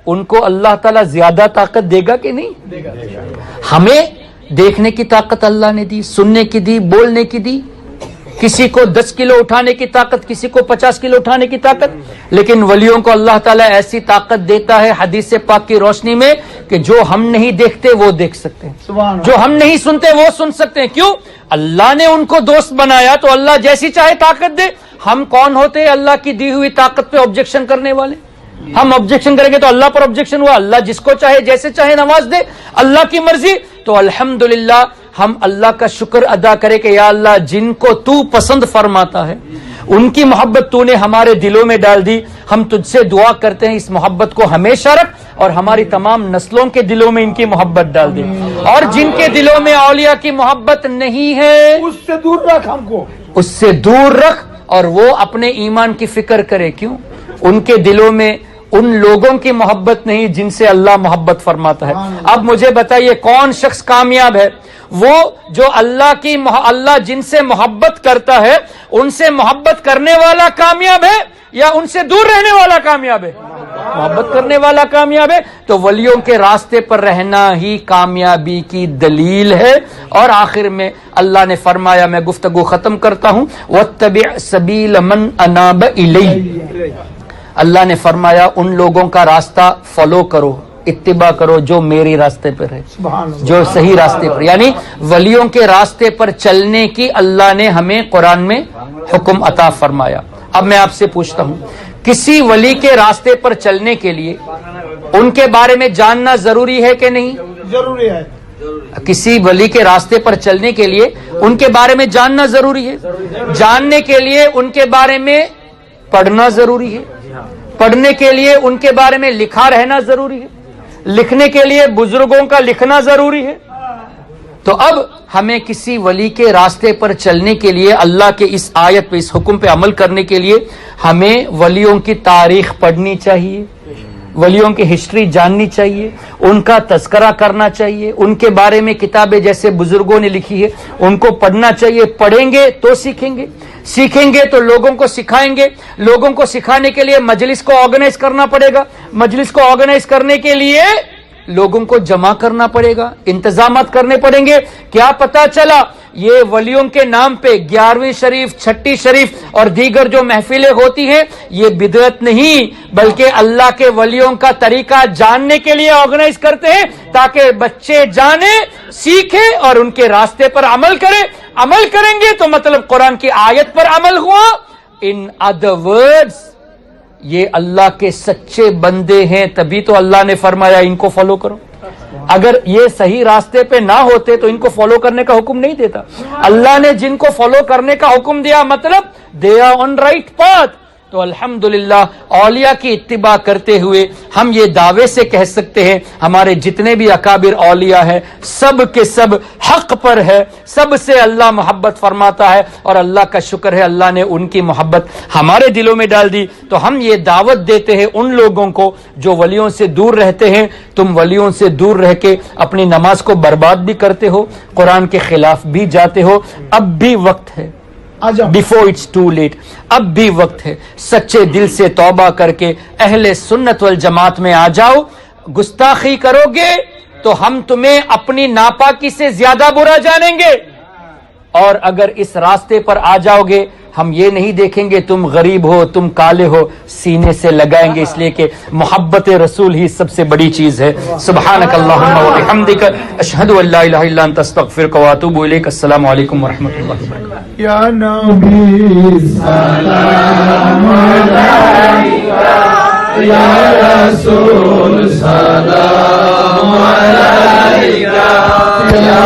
ان کو اللہ تعالیٰ زیادہ طاقت دے گا کہ نہیں؟ ہمیں دیکھنے کی طاقت اللہ نے دی، سننے کی دی، بولنے کی دی. کسی کو 10 کلو اٹھانے کی طاقت، کسی کو 50 کلو اٹھانے کی طاقت. لیکن ولیوں کو اللہ تعالیٰ ایسی طاقت دیتا ہے حدیث پاک کی روشنی میں کہ جو ہم نہیں دیکھتے وہ دیکھ سکتے ہیں، جو ہم نہیں سنتے وہ سن سکتے ہیں. کیوں؟ اللہ نے ان کو دوست بنایا تو اللہ جیسی چاہے طاقت دے. ہم کون ہوتے ہیں اللہ کی دی ہوئی طاقت پہ آبجیکشن کرنے والے؟ ہم آبجیکشن کریں گے تو اللہ پر آبجیکشن ہوا. اللہ جس کو چاہے جیسے چاہے نواز دے، اللہ کی مرضی. تو الحمدللہ ہم اللہ کا شکر ادا کرے کہ یا اللہ جن کو تو پسند فرماتا ہے ان کی محبت تو نے ہمارے دلوں میں ڈال دی. ہم تجھ سے دعا کرتے ہیں اس محبت کو ہمیشہ رکھ اور ہماری تمام نسلوں کے دلوں میں ان کی محبت ڈال دے. اور جن کے دلوں میں اولیاء کی محبت نہیں ہے اس سے دور رکھ، ہم کو اس سے دور رکھ اور وہ اپنے ایمان کی فکر کرے. کیوں؟ ان کے دلوں میں ان لوگوں کی محبت نہیں جن سے اللہ محبت فرماتا ہے. اب مجھے بتائیے کون شخص کامیاب ہے؟ وہ جو اللہ جن سے محبت کرتا ہے ان سے محبت کرنے والا کامیاب ہے یا ان سے دور رہنے والا کامیاب ہے؟ محبت کرنے والا کامیاب ہے. تو ولیوں کے راستے پر رہنا ہی کامیابی کی دلیل ہے. اور آخر میں اللہ نے فرمایا، میں گفتگو ختم کرتا ہوں، وَاتَّبِعْ سَبِيلَ مَنْ أَنَابَ إِلَيَّ. اللہ نے فرمایا ان لوگوں کا راستہ فالو کرو، اتباع کرو جو میری راستے پر ہے، جو صحیح راستے پر، یعنی ولیوں کے راستے پر چلنے کی اللہ نے ہمیں قرآن میں حکم عطا فرمایا. اب میں آپ سے پوچھتا ہوں، کسی ولی کے راستے پر چلنے کے لیے ان کے بارے میں جاننا ضروری ہے کہ نہیں؟ ضروری ہے. کسی ولی کے راستے پر چلنے کے لیے ان کے بارے میں جاننا ضروری ہے. جاننے کے لیے ان کے بارے میں پڑھنا ضروری ہے، پڑھنے کے لیے ان کے بارے میں لکھا رہنا ضروری ہے، لکھنے کے لیے بزرگوں کا لکھنا ضروری ہے۔ تو اب ہمیں کسی ولی کے راستے پر چلنے کے لیے، اللہ کے اس آیت پہ، اس حکم پہ عمل کرنے کے لیے ہمیں ولیوں کی تاریخ پڑھنی چاہیے، ولیوں کی ہسٹری جاننی چاہیے، ان کا تذکرہ کرنا چاہیے، ان کے بارے میں کتابیں جیسے بزرگوں نے لکھی ہے ان کو پڑھنا چاہیے۔ پڑھیں گے تو سیکھیں گے، سیکھیں گے تو لوگوں کو سکھائیں گے، لوگوں کو سکھانے کے لیے مجلس کو آرگنائز کرنا پڑے گا، مجلس کو آرگنائز کرنے کے لیے لوگوں کو جمع کرنا پڑے گا، انتظامات کرنے پڑیں گے۔ کیا پتا چلا یہ ولیوں کے نام پہ 11ویں شریف، 6 شریف اور دیگر جو محفلیں ہوتی ہیں یہ بدعت نہیں بلکہ اللہ کے ولیوں کا طریقہ جاننے کے لیے آرگنائز کرتے ہیں تاکہ بچے جانیں، سیکھیں اور ان کے راستے پر عمل کریں۔ عمل کریں گے تو مطلب قرآن کی آیت پر عمل ہوا۔ ان ادر ورڈز یہ اللہ کے سچے بندے ہیں، تبھی تو اللہ نے فرمایا ان کو فالو کرو۔ اگر یہ صحیح راستے پہ نہ ہوتے تو ان کو فالو کرنے کا حکم نہیں دیتا۔ اللہ نے جن کو فالو کرنے کا حکم دیا مطلب they are on right path. تو الحمدللہ اولیاء کی اتباع کرتے ہوئے ہم یہ دعوے سے کہہ سکتے ہیں ہمارے جتنے بھی اکابر اولیاء ہیں سب کے سب حق پر ہے، سب سے اللہ محبت فرماتا ہے اور اللہ کا شکر ہے اللہ نے ان کی محبت ہمارے دلوں میں ڈال دی۔ تو ہم یہ دعوت دیتے ہیں ان لوگوں کو جو ولیوں سے دور رہتے ہیں، تم ولیوں سے دور رہ کے اپنی نماز کو برباد بھی کرتے ہو، قرآن کے خلاف بھی جاتے ہو، اب بھی وقت ہے، بیفور اٹس ٹو لیٹ، اب بھی وقت ہے، سچے دل سے توبہ کر کے اہل سنت والجماعت میں آ جاؤ۔ گستاخی کرو گے تو ہم تمہیں اپنی ناپاکی سے زیادہ برا جانیں گے، اور اگر اس راستے پر آ جاؤ گے ہم یہ نہیں دیکھیں گے تم غریب ہو، تم کالے ہو، سینے سے لگائیں گے، اس لیے کہ محبت رسول ہی سب سے بڑی چیز ہے۔ سبحانک اللہم و بحمدک، اشہد ان لا الہ الا انت، استغفرک و اتوب الیک۔ السلام علیکم ورحمۃ اللہ وبرکاتہ۔ یا نبی سلام علیکہ، یا رسول سلام علیکہ، یا